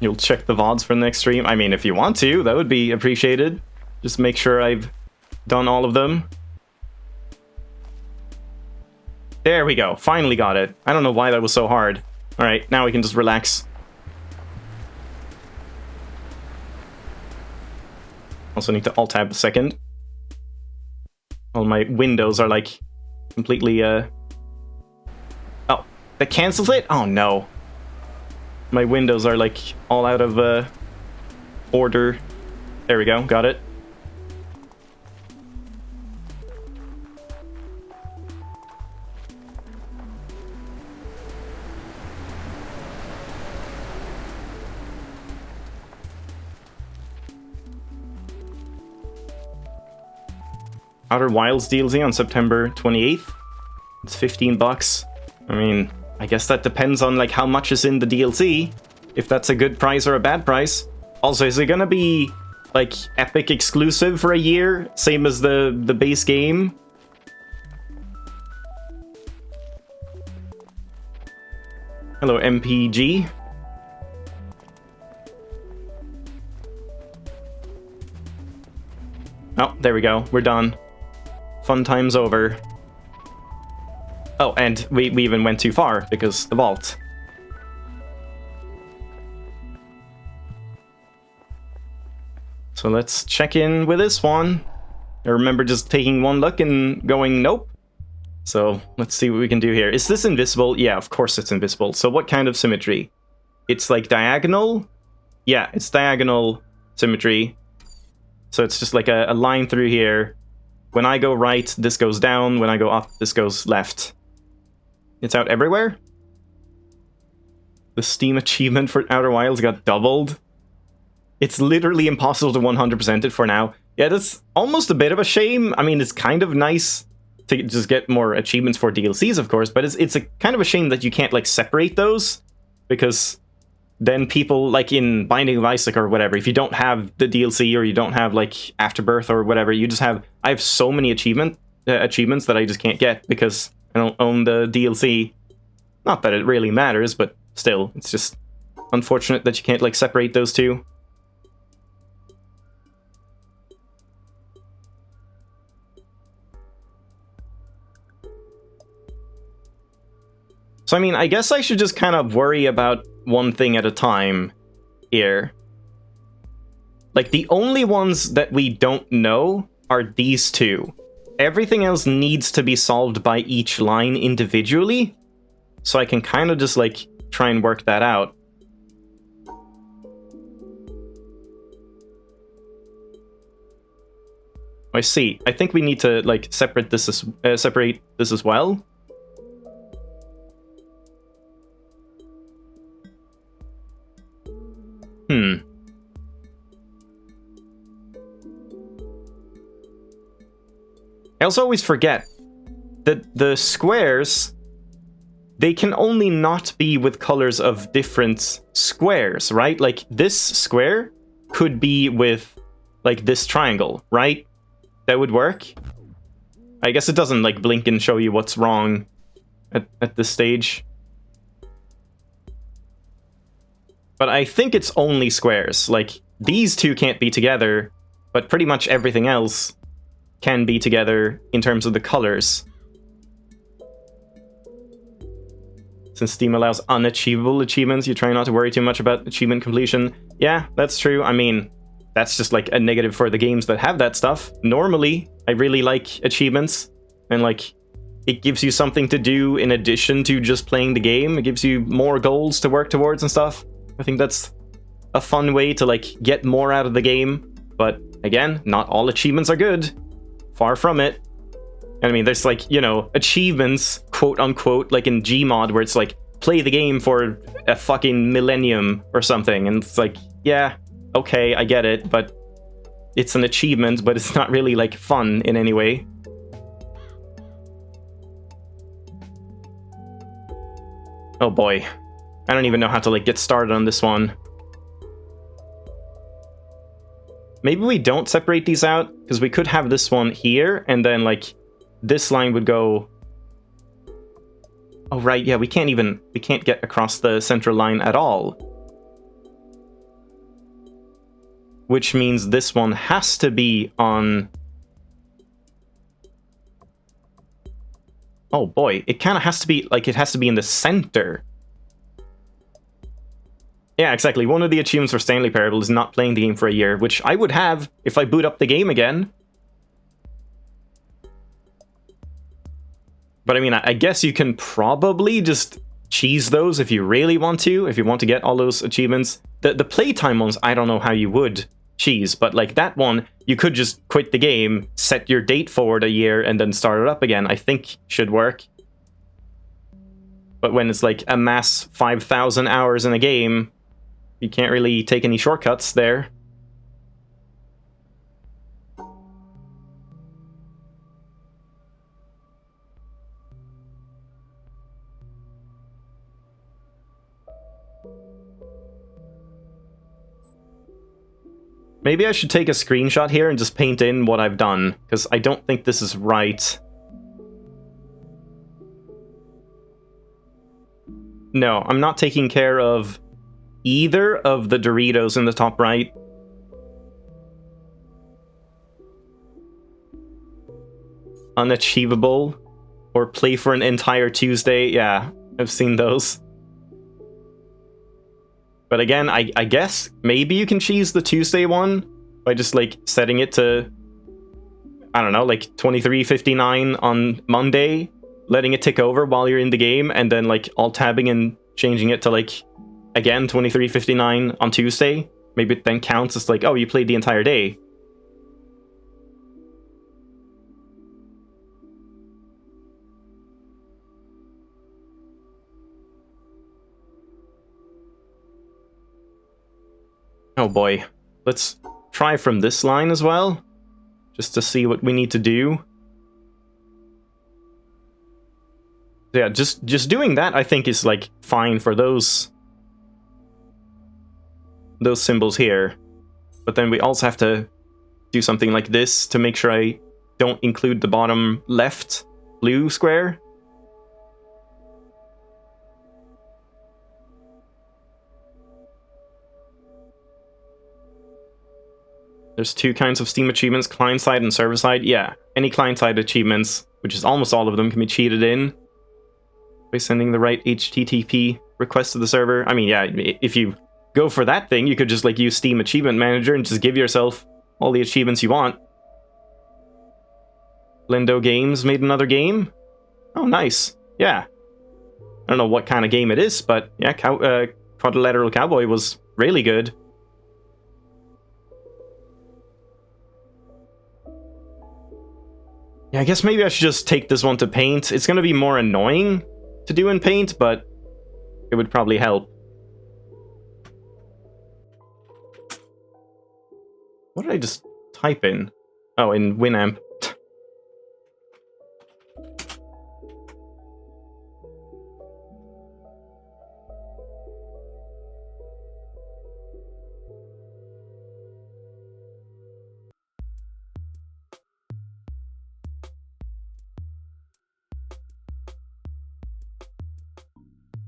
You'll check the VODs for the next stream? I mean, if you want to, that would be appreciated. Just make sure I've done all of them. There we go. Finally got it. I don't know why that was so hard. Alright, now we can just relax. Also need to alt-tab a second. All my windows are, like, completely, Oh, that cancels it? Oh, no. My windows are, like, all out of, order. There we go, got it. Outer Wilds DLC on September 28th. It's 15 bucks. I mean, I guess that depends on, like, how much is in the DLC. If that's a good price or a bad price. Also, is it gonna be, like, Epic exclusive for a year? Same as the base game? Hello, MPG. Oh, there we go. We're done. Fun time's over. Oh, and we even went too far, because the vault. So let's check in with this one. I remember just taking one look and going, nope. So let's see what we can do here. Is this invisible? Yeah, of course it's invisible. So what kind of symmetry? It's like diagonal? Yeah, it's diagonal symmetry. So it's just like a line through here. When I go right, this goes down. When I go up, this goes left. It's out everywhere? The Steam achievement for Outer Wilds got doubled. It's literally impossible to 100% it for now. Yeah, that's almost a bit of a shame. I mean, it's kind of nice to just get more achievements for DLCs, of course, but it's a kind of a shame that you can't, like, separate those, because then people, like in Binding of Isaac or whatever, if you don't have the DLC or you don't have, like, Afterbirth or whatever, you just have... I have so many achievements that I just can't get because I don't own the DLC. Not that it really matters, but still, it's just unfortunate that you can't, like, separate those two. So, I mean, I guess I should just kind of worry about one thing at a time here. Like, the only ones that we don't know are these two. Everything else needs to be solved by each line individually. So I can kind of just, like, try and work that out. I see. I think we need to, like, separate this as well. I also always forget that the squares, they can only not be with colors of different squares, right? Like, this square could be with, like, this triangle, right? That would work. I guess it doesn't, like, blink and show you what's wrong at this stage. But I think it's only squares. Like, these two can't be together, but pretty much everything else can be together in terms of the colors. Since Steam allows unachievable achievements, you try not to worry too much about achievement completion. Yeah, that's true. I mean, that's just like a negative for the games that have that stuff. Normally, I really like achievements, and like, it gives you something to do in addition to just playing the game. It gives you more goals to work towards and stuff. I think that's a fun way to like get more out of the game. But again, not all achievements are good. Far from it. I mean, there's like, you know, achievements, quote unquote, like in Gmod, where it's like, play the game for a fucking millennium or something. And it's like, yeah, okay, I get it, but it's an achievement, but it's not really like fun in any way. Oh boy. I don't even know how to like get started on this one. Maybe we don't separate these out, because we could have this one here, and then like this line would go... Oh right, yeah, we can't get across the central line at all. Which means this one has to be on... Oh boy, it kind of has to be, like, it has to be in the center. Yeah, exactly. One of the achievements for Stanley Parable is not playing the game for a year, which I would have if I boot up the game again. But I mean, I guess you can probably just cheese those if you really want to get all those achievements. The playtime ones, I don't know how you would cheese, but like that one, you could just quit the game, set your date forward a year, and then start it up again. I think should work. But when it's like amass 5,000 hours in a game, you can't really take any shortcuts there. Maybe I should take a screenshot here and just paint in what I've done, because I don't think this is right. No, I'm not taking care of either of the Doritos in the top right. Unachievable. Or play for an entire Tuesday. Yeah, I've seen those. But again, I guess maybe you can cheese the Tuesday one by just like setting it to, I don't know, like 23:59 on Monday, letting it tick over while you're in the game, and then like alt-tabbing and changing it to like, again, 23:59 on Tuesday. Maybe it then counts as like, oh, you played the entire day. Oh boy. Let's try from this line as well, just to see what we need to do. Yeah, just doing that, I think, is like fine for those symbols here. But then we also have to do something like this to make sure I don't include the bottom left blue square. There's two kinds of Steam achievements, client-side and server-side. Yeah, any client-side achievements, which is almost all of them, can be cheated in by sending the right HTTP request to the server. I mean, yeah, if you go for that thing, you could just like use Steam Achievement Manager and just give yourself all the achievements you want. Lindo Games made another game? Oh, nice. Yeah. I don't know what kind of game it is, but yeah, Quadrilateral Cowboy was really good. Yeah, I guess maybe I should just take this one to Paint. It's going to be more annoying to do in Paint, but it would probably help. What did I just type in? Oh, in Winamp.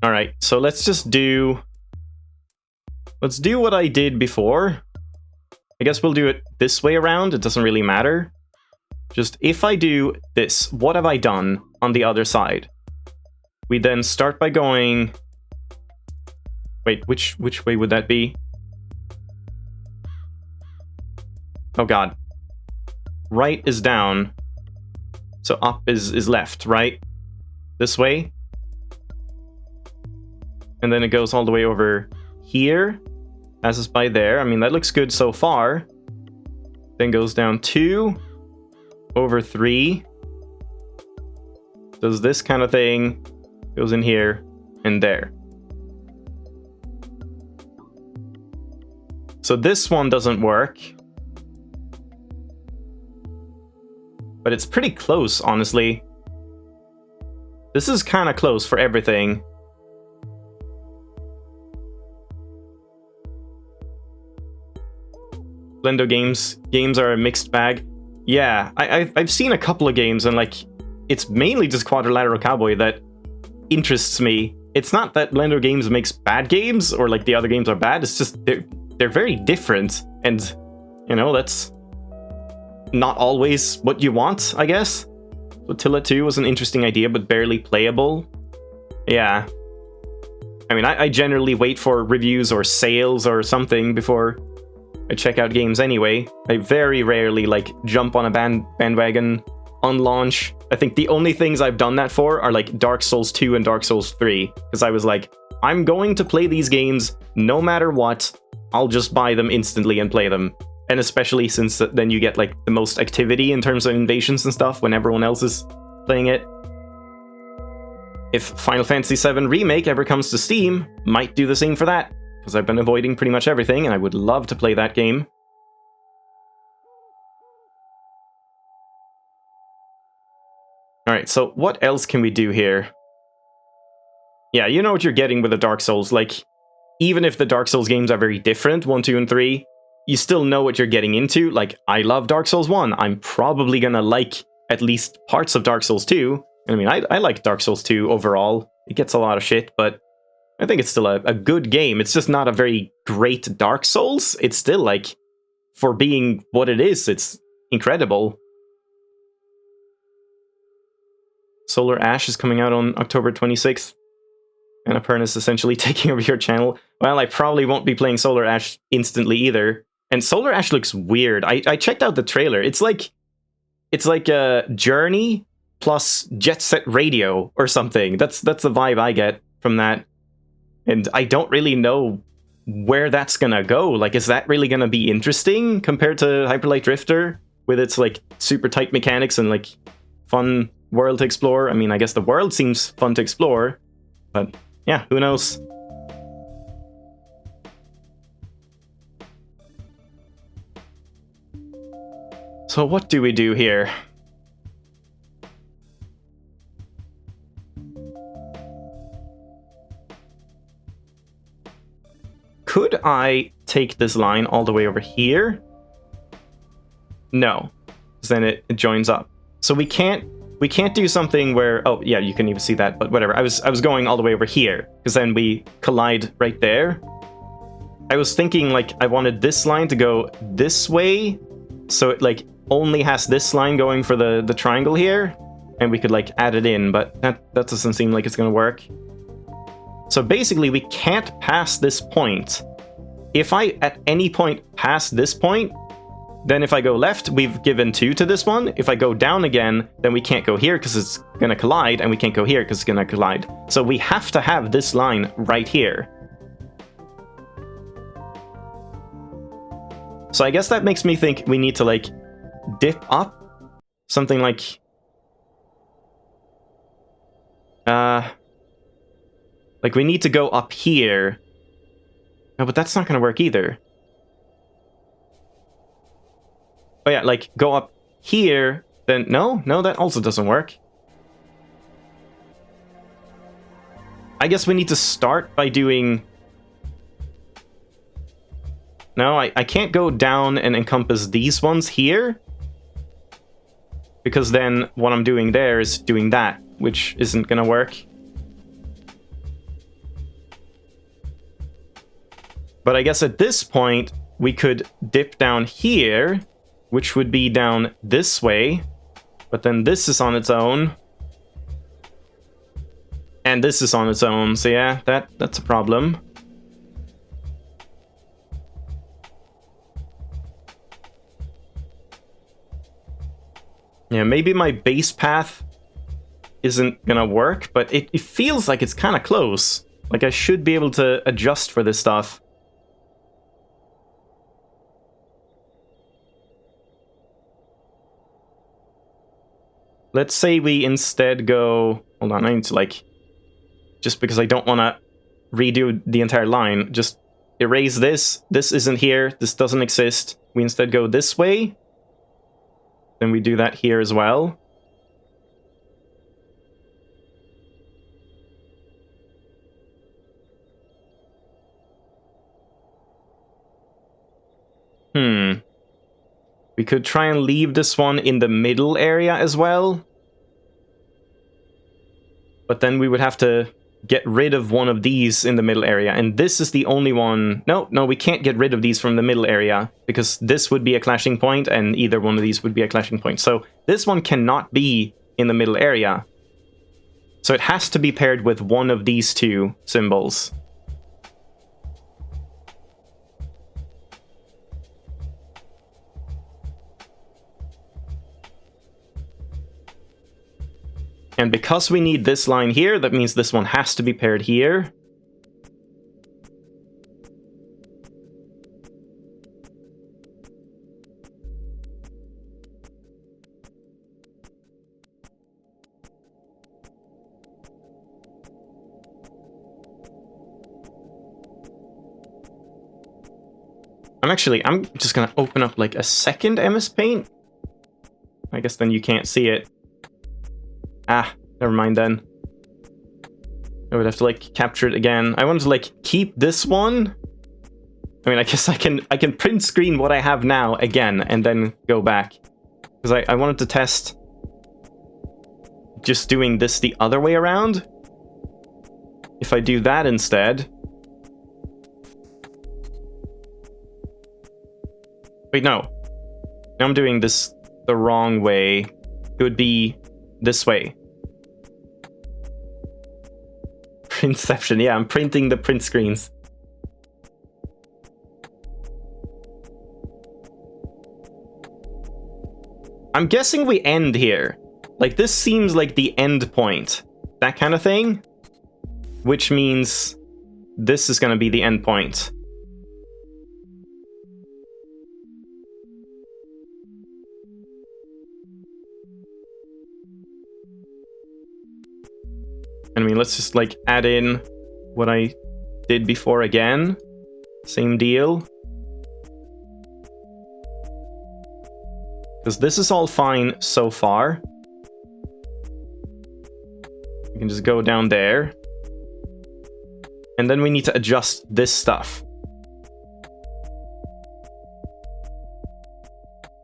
Alright, so let's do what I did before. I guess we'll do it this way around, it doesn't really matter. Just if I do this, what have I done on the other side? We then start by going... Wait, which way would that be? Oh god. Right is down. So up is left, right? This way. And then it goes all the way over here. Passes by there. I mean, that looks good so far. Then goes down 2. Over 3. Does this kind of thing. Goes in here and there. So this one doesn't work. But it's pretty close, honestly. This is kind of close for everything. Blendo games are a mixed bag. Yeah, I've seen a couple of games, and like, it's mainly just Quadrilateral Cowboy that interests me. It's not that Blender games makes bad games, or like the other games are bad, it's just they're very different, and, you know, that's not always what you want, I guess. So Tilla 2 was an interesting idea, but barely playable. Yeah. I mean, I generally wait for reviews or sales or something before I check out games anyway. I very rarely, like, jump on a bandwagon on launch. I think the only things I've done that for are, like, Dark Souls 2 and Dark Souls 3. Because I was like, I'm going to play these games no matter what. I'll just buy them instantly and play them. And especially since then you get, like, the most activity in terms of invasions and stuff when everyone else is playing it. If Final Fantasy VII Remake ever comes to Steam, might do the same for that. Because I've been avoiding pretty much everything, and I would love to play that game. Alright, so what else can we do here? Yeah, you know what you're getting with the Dark Souls. Like, even if the Dark Souls games are very different, 1, 2, and 3, you still know what you're getting into. Like, I love Dark Souls 1. I'm probably gonna like at least parts of Dark Souls 2. I mean, I like Dark Souls 2 overall. It gets a lot of shit, but I think it's still a good game. It's just not a very great Dark Souls. It's still, like, for being what it is, it's incredible. Solar Ash is coming out on October 26th. And Annapurna is essentially taking over your channel. Well, I probably won't be playing Solar Ash instantly either. And Solar Ash looks weird. I checked out the trailer. It's like a Journey plus Jet Set Radio or something. That's the vibe I get from that. And I don't really know where that's gonna go. Like, is that really gonna be interesting compared to Hyper Light Drifter with its, like, super tight mechanics and, like, fun world to explore? I mean, I guess the world seems fun to explore, but yeah, who knows? So what do we do here? Could I take this line all the way over here? No, because then it joins up. So we can't do something where, oh yeah, you can even see that, but whatever. I was going all the way over here, because then we collide right there. I was thinking, like, I wanted this line to go this way, so it, like, only has this line going for the triangle here, and we could, like, add it in, but that doesn't seem like it's gonna work. So basically, we can't pass this point. If I, at any point, pass this point, then if I go left, we've given 2 to this one. If I go down again, then we can't go here because it's gonna collide, and we can't go here because it's gonna collide. So we have to have this line right here. So I guess that makes me think we need to, like, dip up. Something like... like, we need to go up here. No, but that's not gonna work either. Oh yeah, like, go up here, then... No, that also doesn't work. I guess we need to start by doing... No, I can't go down and encompass these ones here. Because then what I'm doing there is doing that, which isn't gonna work. But I guess at this point, we could dip down here, which would be down this way. But then this is on its own. And this is on its own, so yeah, that's a problem. Yeah, maybe my base path isn't gonna work, but it feels like it's kind of close. Like I should be able to adjust for this stuff. Let's say we instead go... Hold on, I need to like... Just because I don't want to redo the entire line, just erase this. This isn't here. This doesn't exist. We instead go this way. Then we do that here as well. We could try and leave this one in the middle area as well. But then we would have to get rid of one of these in the middle area. And this is the only one... No, we can't get rid of these from the middle area, because this would be a clashing point, and either one of these would be a clashing point. So this one cannot be in the middle area. So it has to be paired with one of these two symbols. And because we need this line here, that means this one has to be paired here. I'm just gonna open up like a second MS Paint. I guess then you can't see it. Ah, never mind then. I would have to like capture it again. I wanted to like keep this one. I mean, I guess I can print screen what I have now again and then go back. Because I wanted to test just doing this the other way around. If I do that instead. Wait, no. Now I'm doing this the wrong way. It would be this way. Printception, yeah, I'm printing the print screens. I'm guessing we end here. Like, this seems like the end point. That kind of thing. Which means this is gonna be the end point. I mean, let's just like add in what I did before again. Same deal. Because this is all fine so far. We can just go down there. And then we need to adjust this stuff.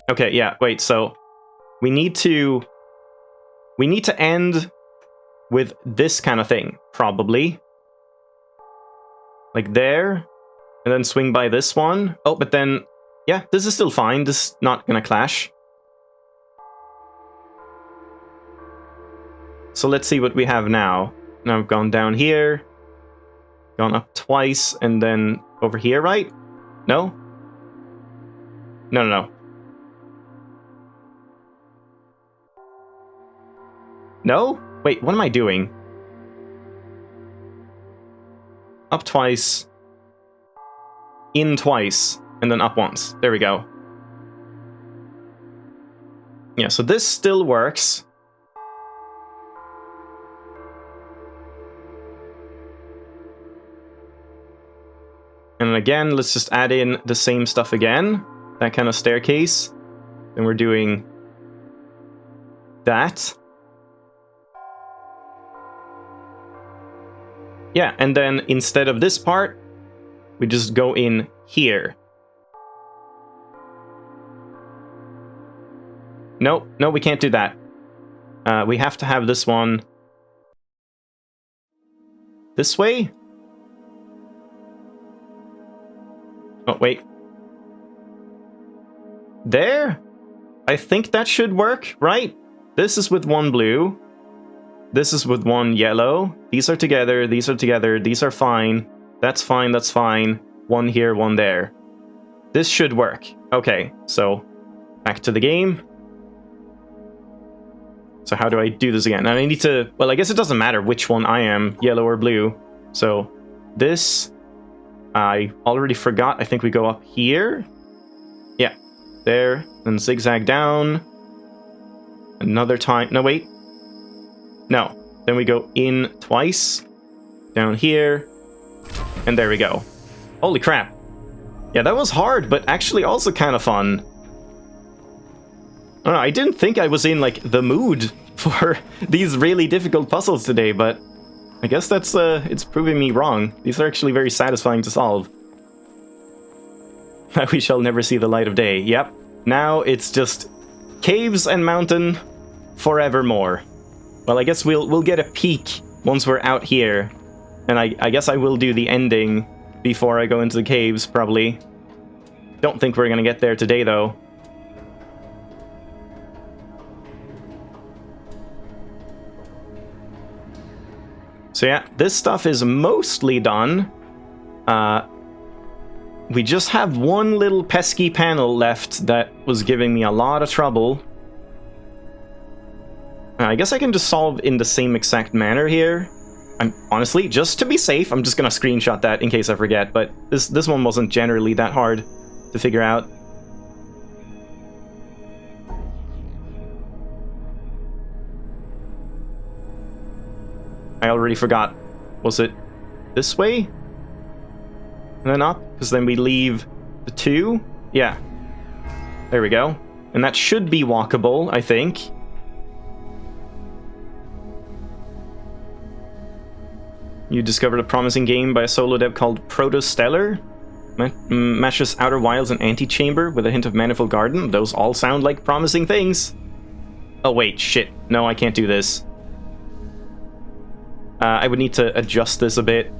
Okay, yeah, wait, so we need to end with this kind of thing, probably. Like there, and then swing by this one. Oh, but then, yeah, this is still fine. This is not gonna clash. So let's see what we have now. Now I've gone down here, gone up twice, and then over here, right? No? No. No? Wait, what am I doing? Up twice, in twice, and then up once. There we go. Yeah, so this still works. And again, let's just add in the same stuff again. That kind of staircase. Then we're doing that. Yeah, and then instead of this part, we just go in here. No, we can't do that. We have to have this one this way. Oh, wait. There? I think that should work, right? This is with one blue. This is with one yellow. These are together, these are together, these are fine. That's fine, that's fine. One here, one there. This should work. Okay, so back to the game. So how do I do this again? And I need to... Well, I guess it doesn't matter which one I am, yellow or blue. So this... I already forgot. I think we go up here. Yeah, there. Then zigzag down. Another time. No, wait. No. Then we go in twice. Down here. And there we go. Holy crap. Yeah, that was hard, but actually also kind of fun. I don't know, I didn't think I was in, like, the mood for these really difficult puzzles today, but I guess that's, it's proving me wrong. These are actually very satisfying to solve. We shall never see the light of day. Yep. Now it's just caves and mountain forevermore. Well, I guess we'll get a peek once we're out here. And I guess I will do the ending before I go into the caves, probably. Don't think we're gonna get there today, though. So yeah, this stuff is mostly done. We just have one little pesky panel left that was giving me a lot of trouble. I guess I can just solve in the same exact manner here. Honestly, just to be safe, I'm just gonna screenshot that in case I forget, but this one wasn't generally that hard to figure out. I already forgot. Was it this way? And then up? Because then we leave the 2? Yeah. There we go. And that should be walkable, I think. You discovered a promising game by a solo dev called Protostellar. Mashes Outer Wilds and Antechamber with a hint of Manifold Garden. Those all sound like promising things. Oh wait, shit. No, I can't do this. I would need to adjust this a bit.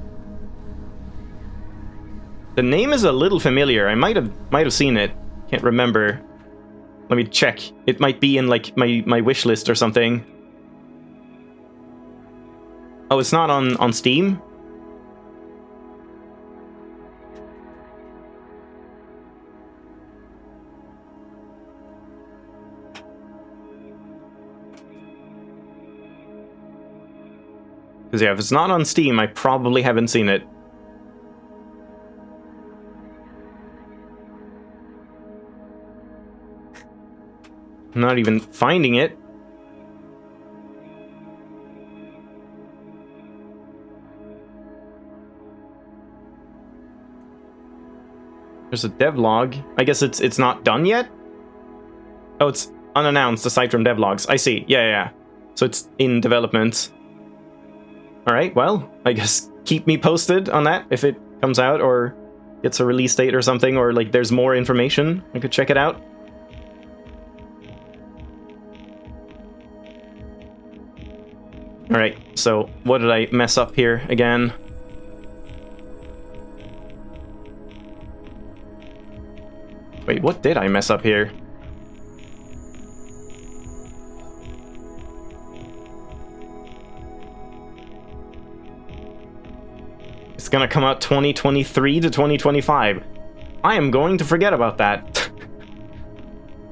The name is a little familiar. I might have seen it. Can't remember. Let me check. It might be in like my wish list or something. Oh, it's not on Steam? Because yeah, if it's not on Steam, I probably haven't seen it. I'm not even finding it. There's a devlog. I guess it's not done yet? Oh, it's unannounced aside from devlogs. I see. Yeah. So it's in development. Alright, well, I guess keep me posted on that if it comes out or gets a release date or something, or like there's more information. I could check it out. Alright, so what did I mess up here again? Wait, what did I mess up here? It's gonna come out 2023 to 2025. I am going to forget about that.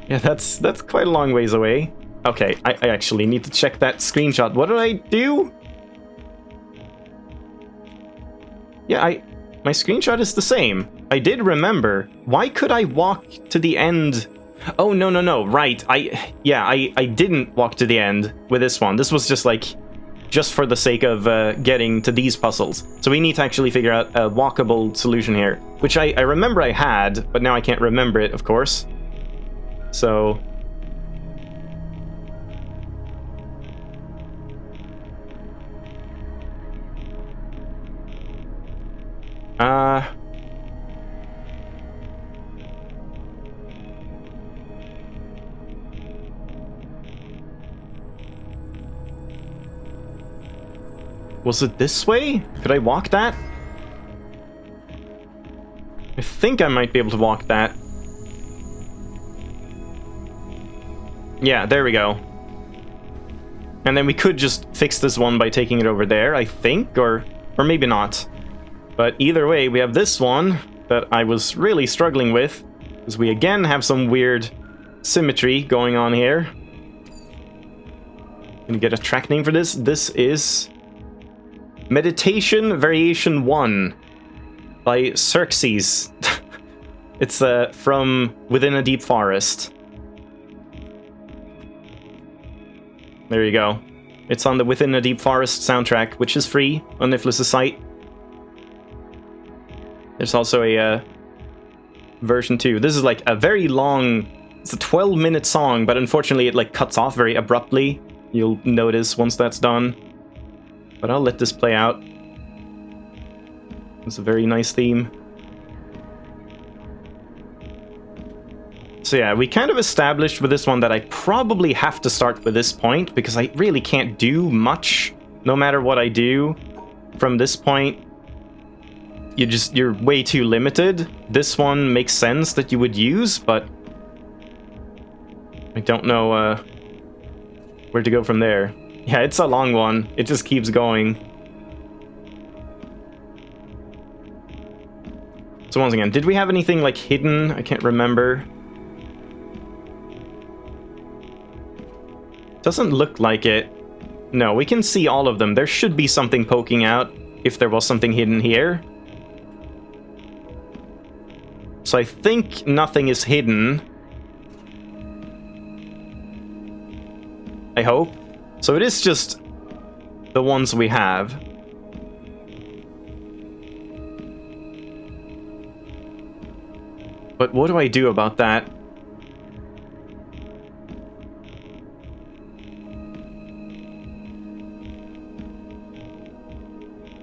Yeah, that's quite a long ways away. Okay, I actually need to check that screenshot. What did I do? Yeah, my screenshot is the same. I did remember. Why could I walk to the end? Oh, no, right. I didn't walk to the end with this one. This was just like, just for the sake of getting to these puzzles. So we need to actually figure out a walkable solution here, which I remember I had, but now I can't remember it, of course. So... Was it this way? Could I walk that? I think I might be able to walk that. Yeah, there we go. And then we could just fix this one by taking it over there, I think, or maybe not. But either way, we have this one that I was really struggling with, because we again have some weird symmetry going on here. Can you get a track name for this? This is Meditation Variation 1 by Xerxes. It's from Within a Deep Forest. There you go. It's on the Within a Deep Forest soundtrack, which is free on Nifflas' site. There's also a version 2. This is like a very long... It's a 12-minute song, but unfortunately it like cuts off very abruptly. You'll notice once that's done. But I'll let this play out. It's a very nice theme. So yeah, we kind of established with this one that I probably have to start with this point, because I really can't do much no matter what I do from this point. You're way too limited. This one makes sense that you would use, but I don't know where to go from there. Yeah, it's a long one. It just keeps going. So once again, did we have anything like hidden? I can't remember. Doesn't look like it. No, we can see all of them. There should be something poking out if there was something hidden here. So I think nothing is hidden. I hope. So it is just the ones we have. But what do I do about that?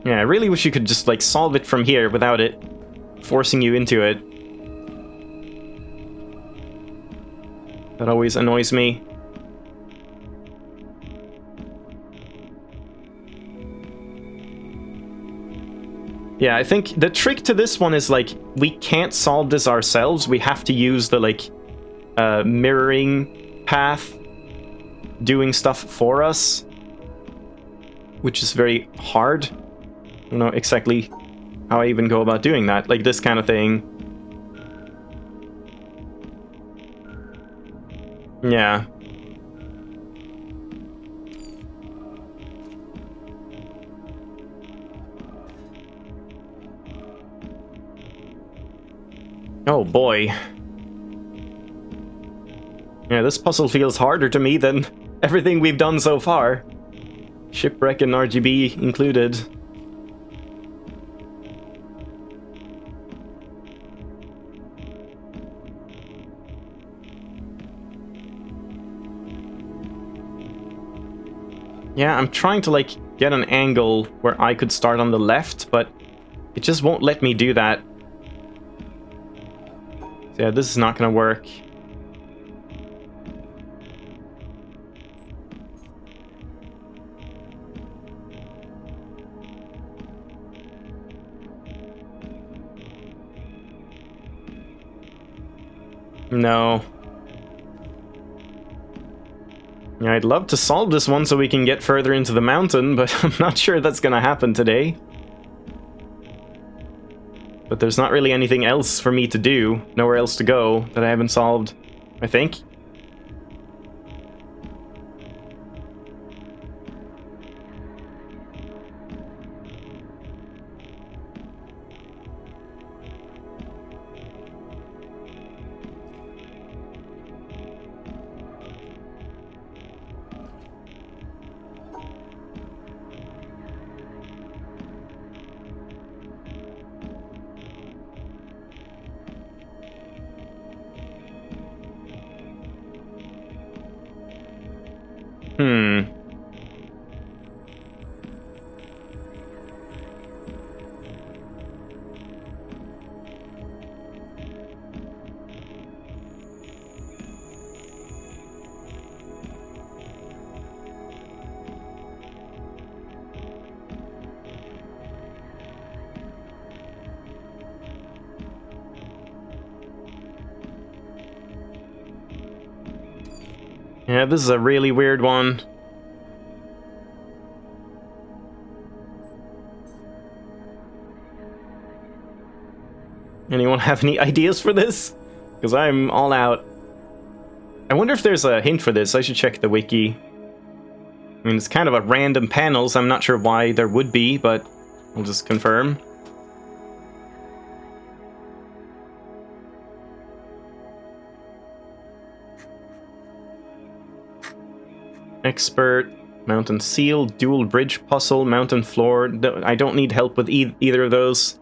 Yeah, I really wish you could just, like, solve it from here without it forcing you into it. That always annoys me. Yeah, I think the trick to this one is, like, we can't solve this ourselves. We have to use the, like, mirroring path doing stuff for us, which is very hard. I don't know exactly how I even go about doing that, like this kind of thing. Yeah. Oh boy. Yeah, this puzzle feels harder to me than everything we've done so far. Shipwreck and RGB included. Yeah, I'm trying to, like, get an angle where I could start on the left, but it just won't let me do that. So yeah, this is not gonna work. No. Yeah, I'd love to solve this one so we can get further into the mountain, but I'm not sure that's gonna happen today. But there's not really anything else for me to do, nowhere else to go that I haven't solved, I think. Yeah, this is a really weird one. Anyone have any ideas for this? Because I'm all out. I wonder if there's a hint for this. I should check the wiki. I mean, it's kind of a random panel, so I'm not sure why there would be, but I'll just confirm. Expert, mountain seal, dual bridge puzzle, mountain floor. I don't need help with either of those.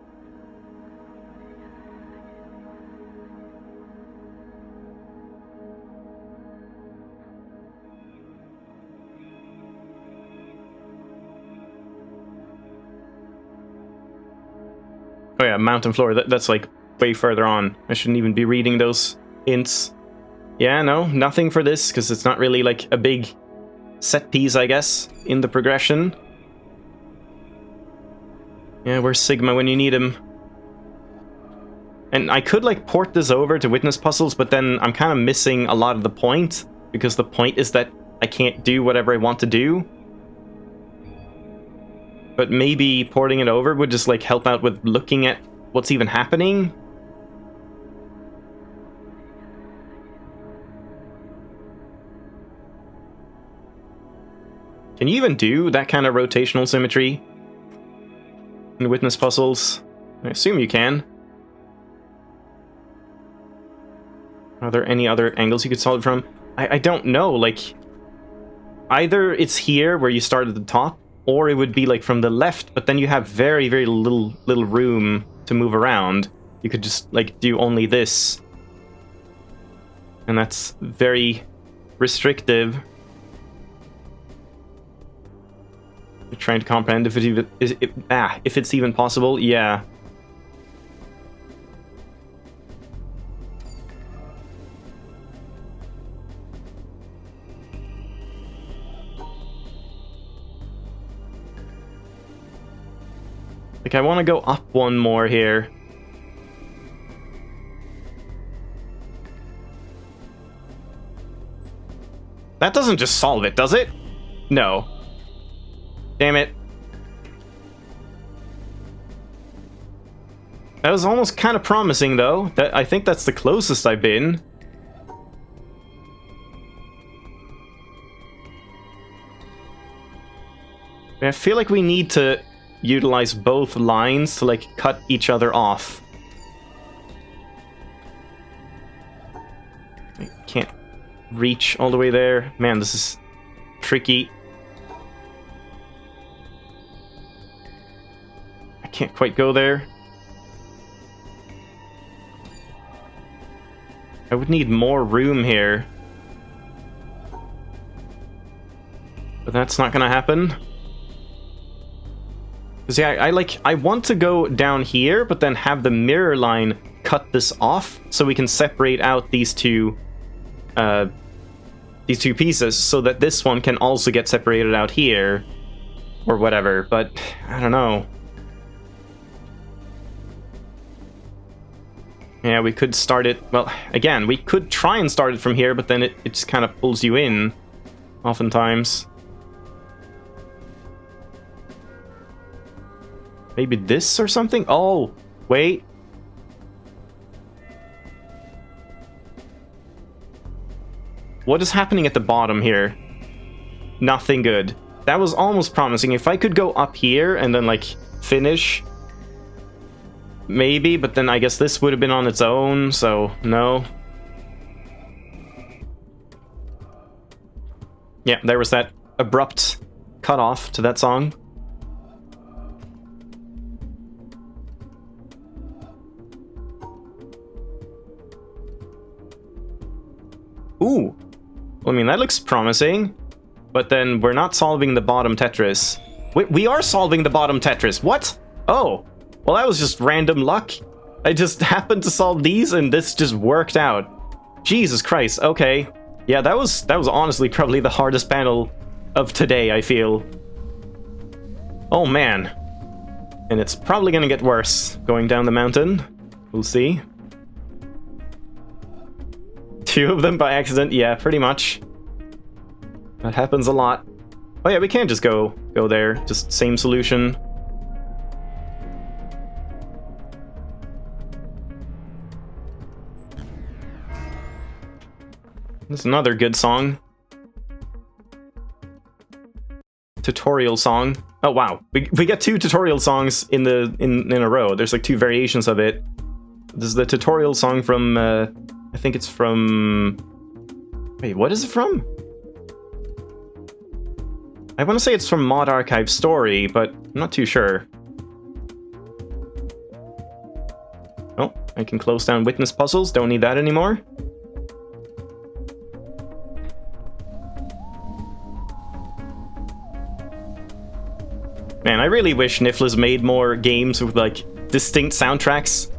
Oh yeah, mountain floor. That's like way further on. I shouldn't even be reading those hints. Yeah, no, nothing for this, because it's not really like a big set piece, I guess, in the progression. Yeah, where's Sigma when you need him? And I could like port this over to witness puzzles, but then I'm kind of missing a lot of the point, because the point is that I can't do whatever I want to do. But maybe porting it over would just like help out with looking at what's even happening. Can you even do that kind of rotational symmetry in witness puzzles? I assume you can. Are there any other angles you could solve it from? I don't know, like... Either it's here where you start at the top, or it would be like from the left, but then you have very, very little room to move around. You could just like do only this. And that's very restrictive. You're trying to comprehend if if it's even possible, yeah. Like, I want to go up one more here. That doesn't just solve it, does it? No. Damn it. That was almost kind of promising, though. I think that's the closest I've been. I feel like we need to utilize both lines to like cut each other off. I can't reach all the way there. Man, this is tricky. I can't quite go there. I would need more room here. But that's not gonna happen. Because yeah, I want to go down here, but then have the mirror line cut this off, so we can separate out these two pieces, so that this one can also get separated out here, or whatever. But I don't know. Yeah, we could start it. Well, again, we could try and start it from here, but then it just kind of pulls you in, oftentimes. Maybe this or something? Oh, wait. What is happening at the bottom here? Nothing good. That was almost promising. If I could go up here and then, like, finish... Maybe, but then I guess this would have been on its own, so no. Yeah, there was that abrupt cutoff to that song. Ooh. Well, I mean, that looks promising. But then we're not solving the bottom Tetris. We are solving the bottom Tetris. What? Oh. Well, that was just random luck. I just happened to solve these and this just worked out. Jesus Christ. Okay. Yeah, that was honestly probably the hardest panel of today, I feel. Oh, man. And it's probably gonna get worse going down the mountain. We'll see. 2 of them by accident, yeah, pretty much. That happens a lot. Oh yeah, we can't just go there. Just same solution. There's another good song. Tutorial song. Oh wow, we get 2 tutorial songs in a row. There's like 2 variations of it. This is the tutorial song from I think it's from... Wait, what is it from? I want to say it's from Mod Archive Story, but I'm not too sure. Oh, I can close down witness puzzles. Don't need that anymore. Man, I really wish Nifflas made more games with, like, distinct soundtracks.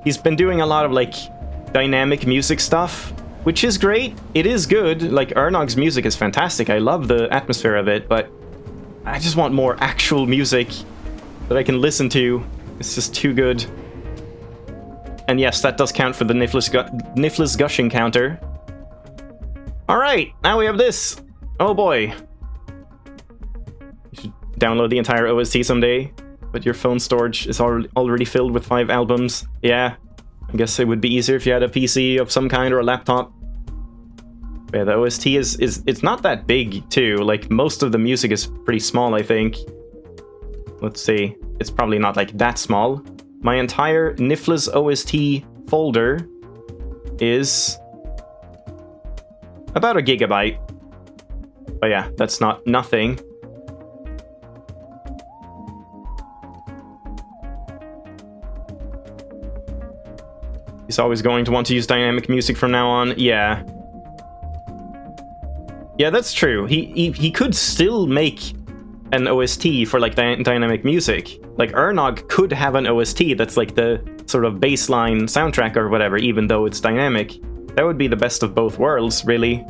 He's been doing a lot of, like, dynamic music stuff, which is great. It is good. Like, Ernog's music is fantastic. I love the atmosphere of it, but I just want more actual music that I can listen to. It's just too good. And yes, that does count for the Nifflas gushing counter. Alright, now we have this. Oh boy. Download the entire OST someday, but your phone storage is already filled with 5 albums. Yeah, I guess it would be easier if you had a PC of some kind or a laptop. But yeah, the OST it's not that big too. Like, most of the music is pretty small, I think. Let's see. It's probably not like that small. My entire Nifflas OST folder is about 1 gigabyte. But yeah, that's not nothing. He's always going to want to use dynamic music from now on. Yeah. Yeah, that's true. He could still make an OST for, like, dynamic music. Like, Ernog could have an OST that's, like, the sort of baseline soundtrack or whatever, even though it's dynamic. That would be the best of both worlds, really.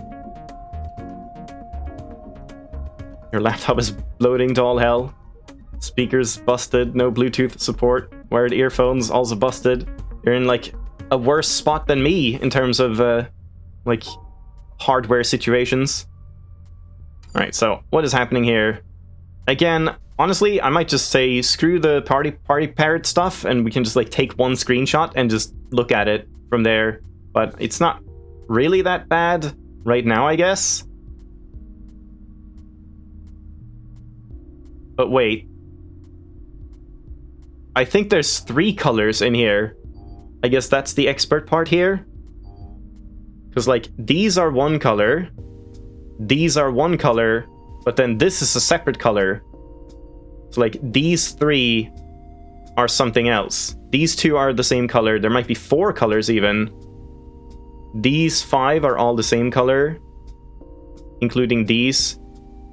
Your laptop is bloating to all hell. Speakers busted, no Bluetooth support. Wired earphones also busted. You're in, like, a worse spot than me in terms of, like, hardware situations. Alright, so what is happening here? Again, honestly, I might just say screw the party parrot stuff, and we can just, like, take one screenshot and just look at it from there. But it's not really that bad right now, I guess. But wait. I think there's 3 colors in here. I guess that's the expert part here. Because, like, these are one color. These are one color. But then this is a separate color. So, like, these 3 are something else. These 2 are the same color. There might be 4 colors even. These 5 are all the same color. Including these.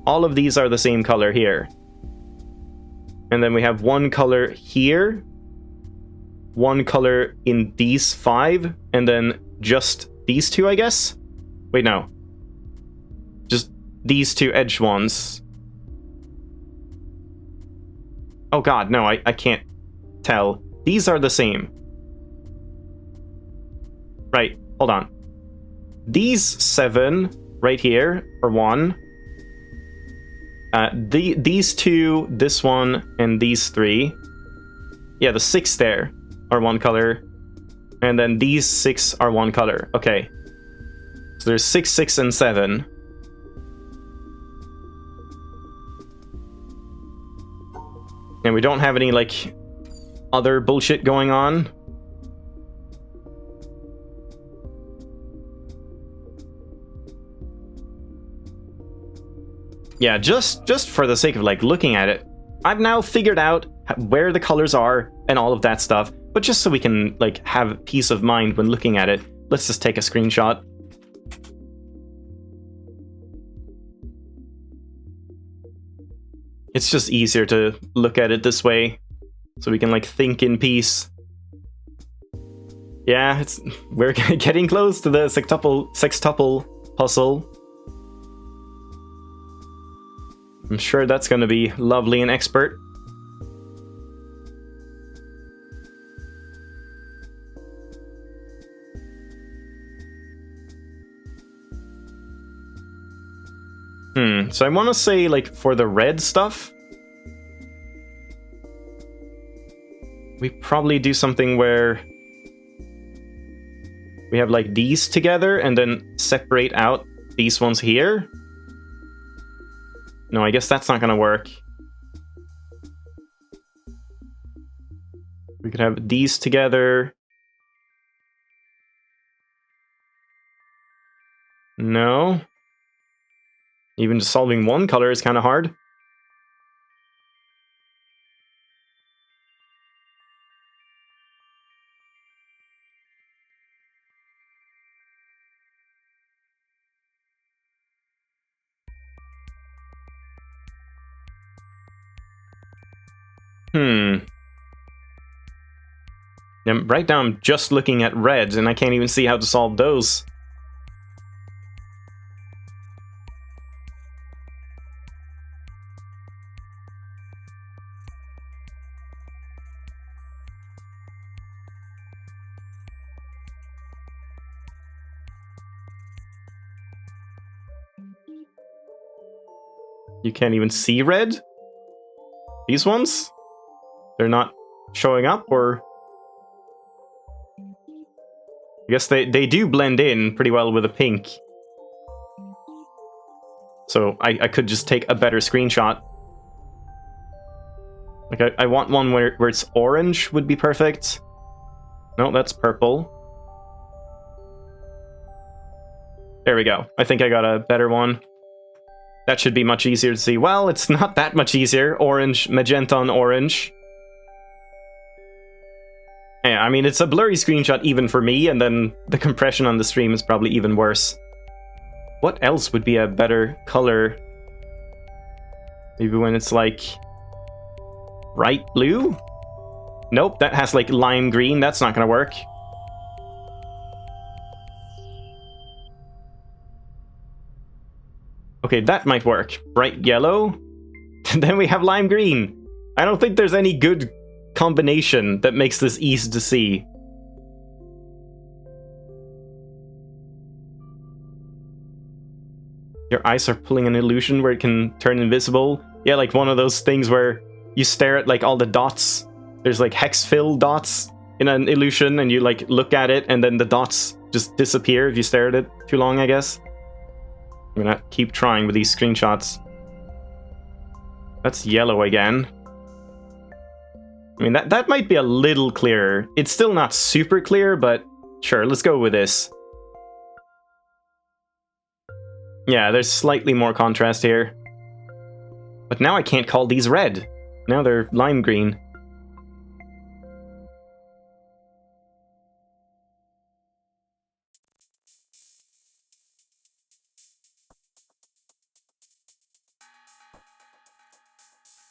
All of these are the same color here. And then we have one color here. One color in these 5, and then just these 2, I guess? Wait, no. Just these 2 edge ones. Oh god, no, I can't tell. These are the same. Right, hold on. These 7 right here are 1. These 2, this one, and these 3. Yeah, the 6 there are one color, and then these 6 are one color. Okay, so there's 6, 6, and 7. And we don't have any, like, other bullshit going on. Yeah, just for the sake of, like, looking at it, I've now figured out where the colors are and all of that stuff. But just so we can, like, have peace of mind when looking at it, let's just take a screenshot. It's just easier to look at it this way, so we can, like, think in peace. Yeah, we're getting close to the sextuple puzzle. I'm sure that's gonna be lovely and expert. So I want to say, like, for the red stuff, we probably do something where we have like these together and then separate out these ones here. No, I guess that's not gonna work. We could have these together. No. Even just solving one color is kind of hard. Right now I'm just looking at reds and I can't even see how to solve those. You can't even see red? These ones? They're not showing up, or... I guess they do blend in pretty well with the pink. So I could just take a better screenshot. Like, I want one where it's orange would be perfect. No, that's purple. There we go. I think I got a better one. That should be much easier to see. Well, it's not that much easier. Orange, magenta on orange. Yeah, I mean, it's a blurry screenshot even for me, and then the compression on the stream is probably even worse. What else would be a better color? Maybe when it's like... bright blue? Nope, that has like lime green. That's not gonna work. Okay, that might work. Bright yellow. Then we have lime green. I don't think there's any good combination that makes this easy to see. Your eyes are pulling an illusion where it can turn invisible. Yeah, like one of those things where you stare at like all the dots. There's like hex fill dots in an illusion and you like look at it and then the dots just disappear if you stare at it too long, I guess. I'm gonna keep trying with these screenshots. That's yellow again. I mean, that might be a little clearer. It's still not super clear, but sure, let's go with this. Yeah, there's slightly more contrast here. But now I can't call these red. Now they're lime green.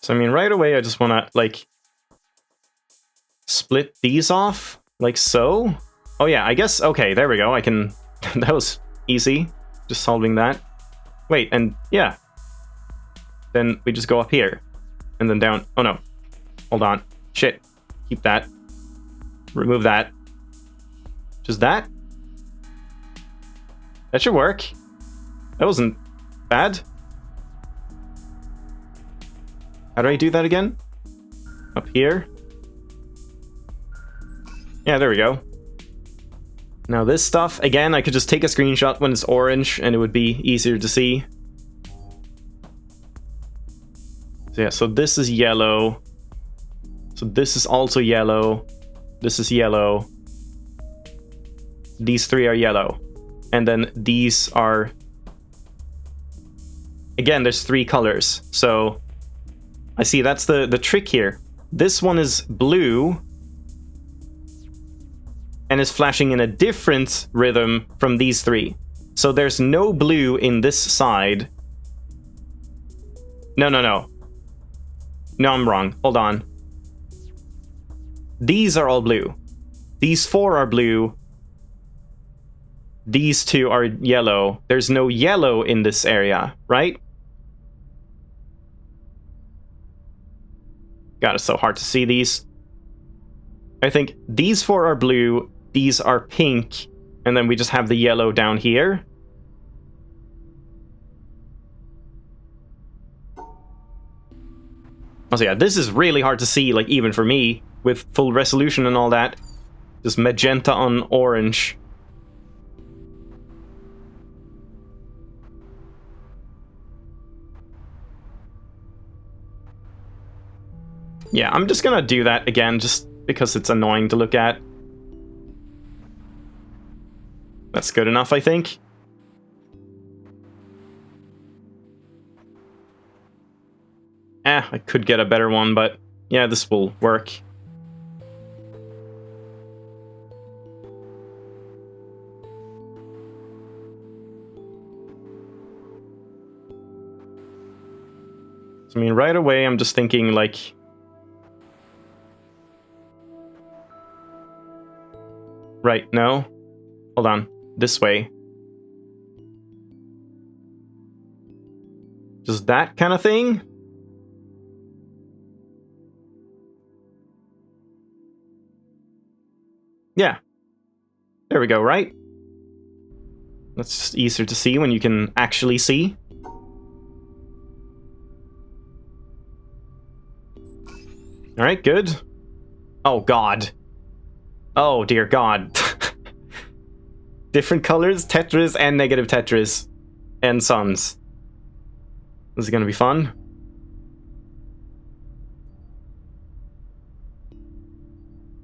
So, I mean, right away, I just want to, like, split these off, like so. Oh, yeah, I guess, okay, there we go. I can, that was easy, just solving that. Wait, and, yeah. Then we just go up here, and then down. Oh, no. Hold on. Shit. Keep that. Remove that. Just that? That should work. That wasn't bad. How do I do that again? Up here? Yeah, there we go. Now this stuff, again, I could just take a screenshot when it's orange and it would be easier to see. So yeah, so this is yellow. So this is also yellow. This is yellow. These three are yellow. And then these are... Again, there's three colors. So I see that's the trick here. This one is blue and is flashing in a different rhythm from these three. So there's no blue in this side. No. No, I'm wrong. Hold on. These are all blue. These four are blue. These two are yellow. There's no yellow in this area, right? God, it's so hard to see these. I think these four are blue, these are pink, and then we just have the yellow down here. Also, yeah, this is really hard to see, like, even for me, with full resolution and all that. Just magenta on orange. Yeah, I'm just gonna do that again, just because it's annoying to look at. That's good enough, I think. I could get a better one, but yeah, this will work. So, I mean, right away, I'm just thinking, like... Right, no? Hold on. This way. Just that kind of thing? Yeah. There we go, right? That's just easier to see when you can actually see. Alright, good. Oh, God. Oh, dear God. Different colors, Tetris, and negative Tetris. And suns. This is gonna be fun.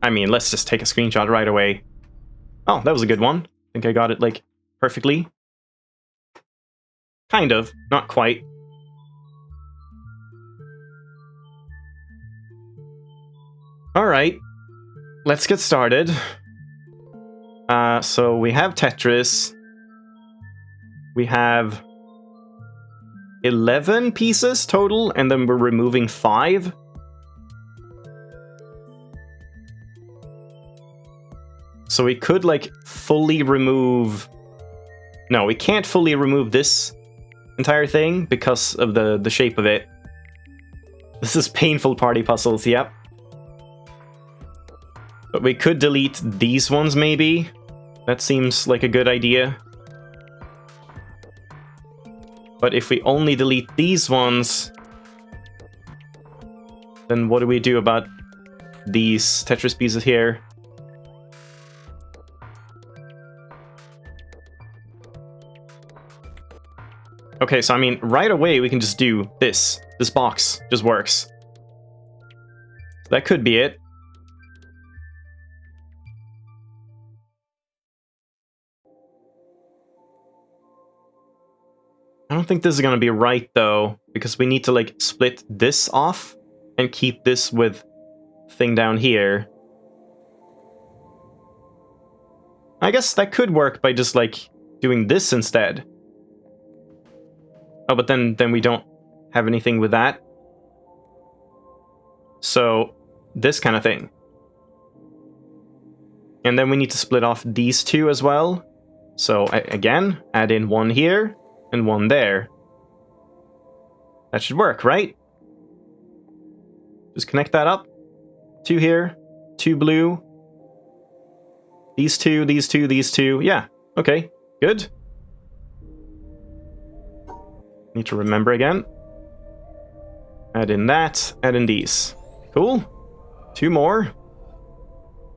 I mean, let's just take a screenshot right away. Oh, that was a good one. I think I got it, like, perfectly. Kind of. Not quite. Alright. Let's get started. So we have Tetris. We have 11 pieces total, and then we're removing 5. So we could, like, fully remove... No, we can't fully remove this entire thing because of the shape of it. This is painful party puzzles, yep. But we could delete these ones, maybe. That seems like a good idea. But if we only delete these ones, then what do we do about these Tetris pieces here? Okay, so I mean, right away we can just do this. This box just works. That could be it. I don't think this is gonna be right, though, because we need to, like, split this off and keep this with thing down here. I guess that could work by just, like, doing this instead. Oh, but then we don't have anything with that. So, this kind of thing. And then we need to split off these two as well. So, again, add in one here. And one there. That should work, right? Just connect that up. 2 here, 2 blue. These two, these two, these two. Yeah, okay, good. Need to remember again. Add in that, add in these. Cool. 2 more.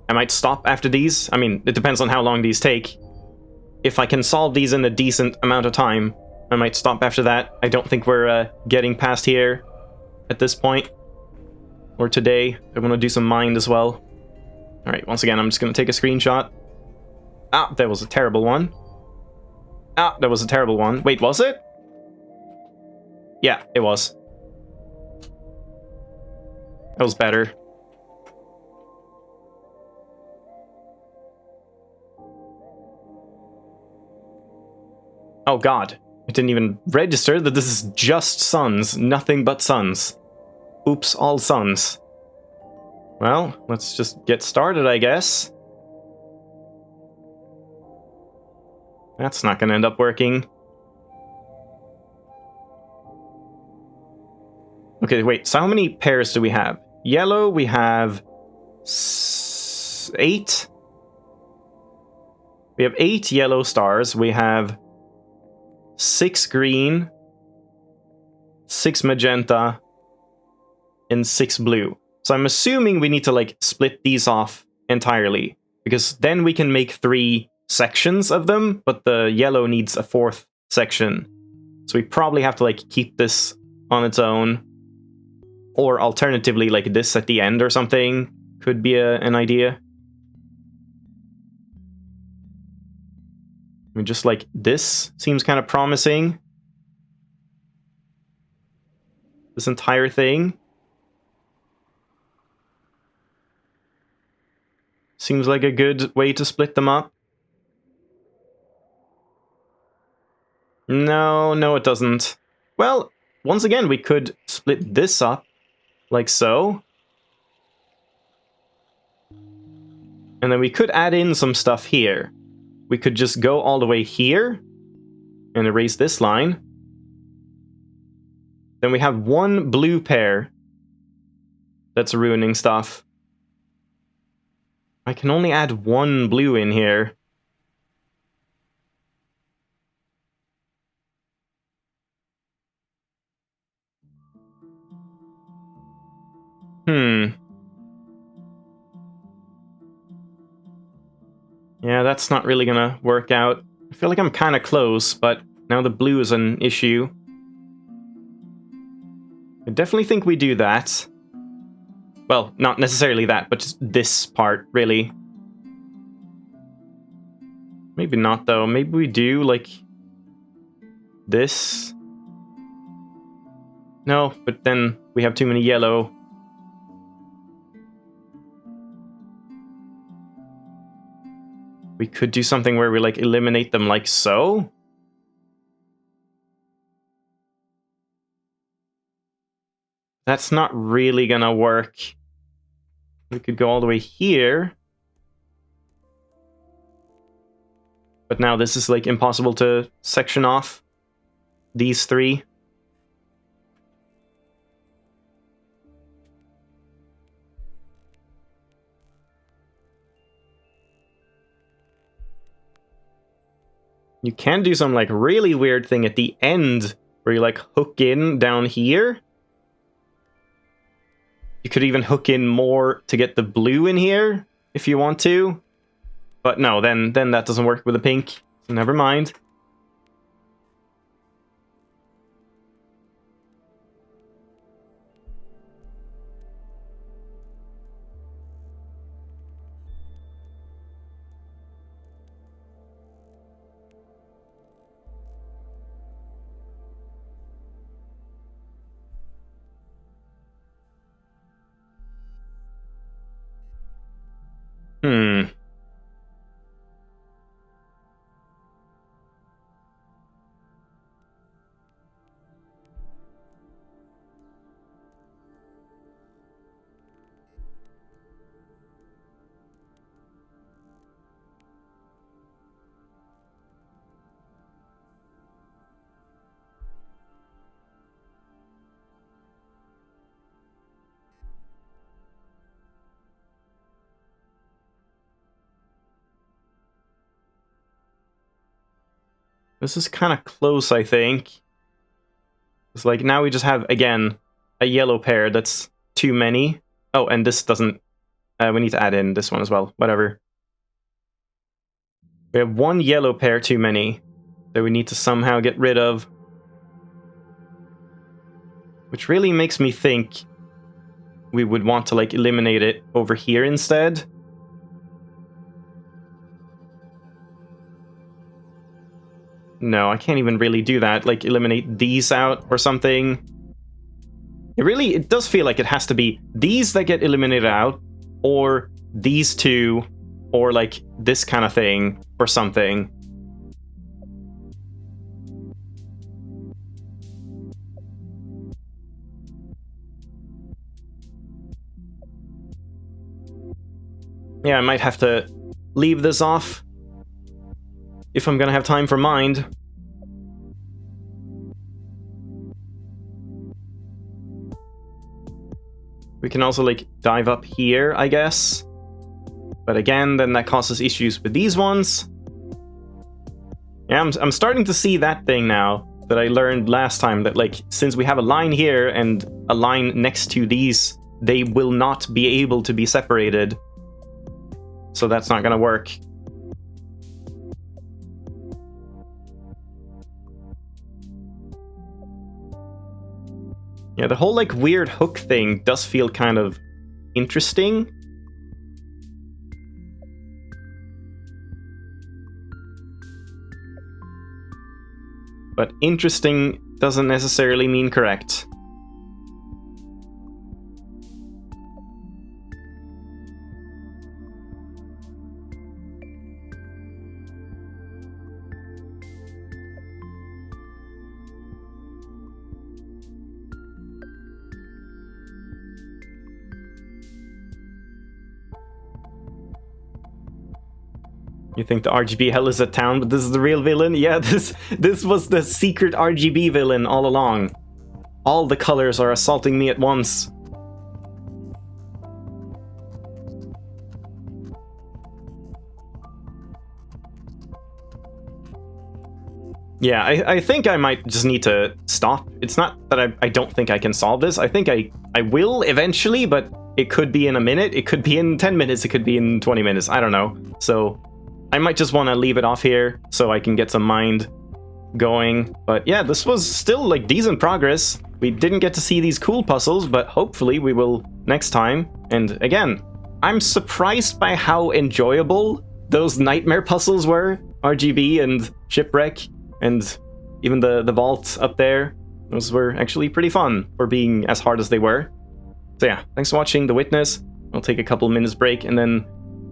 I might stop after these. I mean, it depends on how long these take. If I can solve these in a decent amount of time, I might stop after that. I don't think we're getting past here at this point. Or today. I want to do some mind as well. Alright, once again, I'm just going to take a screenshot. Ah, that was a terrible one. Ah, that was a terrible one. Wait, was it? Yeah, it was. That was better. Oh god. It didn't even register that this is just suns, nothing but suns. Oops, all suns. Well, let's just get started, I guess. That's not gonna end up working. Okay, wait, so how many pairs do we have? Yellow, we have 8. We have 8 yellow stars. We have 6 green, 6 magenta, and 6 blue. So I'm assuming we need to, like, split these off entirely, because then we can make 3 sections of them, but the yellow needs a 4th section. So we probably have to, like, keep this on its own. Or alternatively, like this at the end or something could be an idea. I mean, just like this seems kind of promising. This entire thing seems like a good way to split them up. No, no it doesn't. Well, once again, we could split this up, like so. And then we could add in some stuff here. We could just go all the way here and erase this line. Then we have one blue pair that's ruining stuff. I can only add one blue in here. Yeah, that's not really gonna work out. I feel like I'm kind of close, but now the blue is an issue. I definitely think we do that. Well, not necessarily that, but just this part, really. Maybe not, though. Maybe we do, like, this. No, but then we have too many yellow. We could do something where we, like, eliminate them like so. That's not really gonna work. We could go all the way here. But now this is, like, impossible to section off these three. You can do some, like, really weird thing at the end where you, like, hook in down here. You could even hook in more to get the blue in here if you want to. But no, then that doesn't work with the pink. So never mind. This is kind of close, I think. It's like now we just have, again, a yellow pair that's too many. Oh, and this doesn't... we need to add in this one as well. Whatever. We have one yellow pair too many that we need to somehow get rid of. Which really makes me think we would want to, like, eliminate it over here instead. No, I can't even really do that. Like, eliminate these out or something. It does feel like it has to be these that get eliminated out, or these two, or, like, this kind of thing, or something. Yeah, I might have to leave this off if I'm gonna have time for mind. We can also, like, dive up here, I guess. But again, then that causes issues with these ones. Yeah, I'm starting to see that thing now that I learned last time, that, like, since we have a line here and a line next to these, they will not be able to be separated. So that's not gonna work. Yeah, the whole like weird hook thing does feel kind of interesting. But interesting doesn't necessarily mean correct. You think the RGB hell is a town, but this is the real villain? Yeah, this was the secret RGB villain all along. All the colors are assaulting me at once. Yeah, I think I might just need to stop. It's not that I don't think I can solve this. I think I will eventually, but it could be in a minute, it could be in 10 minutes, it could be in 20 minutes, I don't know. So I might just want to leave it off here so I can get some mind going. But yeah, this was still like decent progress. We didn't get to see these cool puzzles, but hopefully we will next time. And again, I'm surprised by how enjoyable those nightmare puzzles were. RGB and Shipwreck and even the vault up there. Those were actually pretty fun for being as hard as they were. So yeah, thanks for watching The Witness. I'll take a couple minutes break and then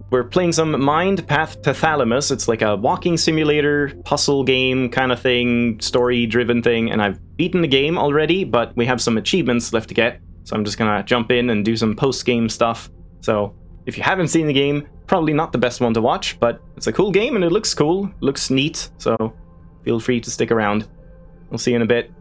we're playing some Mind Path to Thalamus. It's like a walking simulator, puzzle game kind of thing, story-driven thing, and I've beaten the game already, but we have some achievements left to get, so I'm just gonna jump in and do some post-game stuff. So if you haven't seen the game, probably not the best one to watch, but it's a cool game and it looks cool, looks neat, so feel free to stick around. We'll see you in a bit.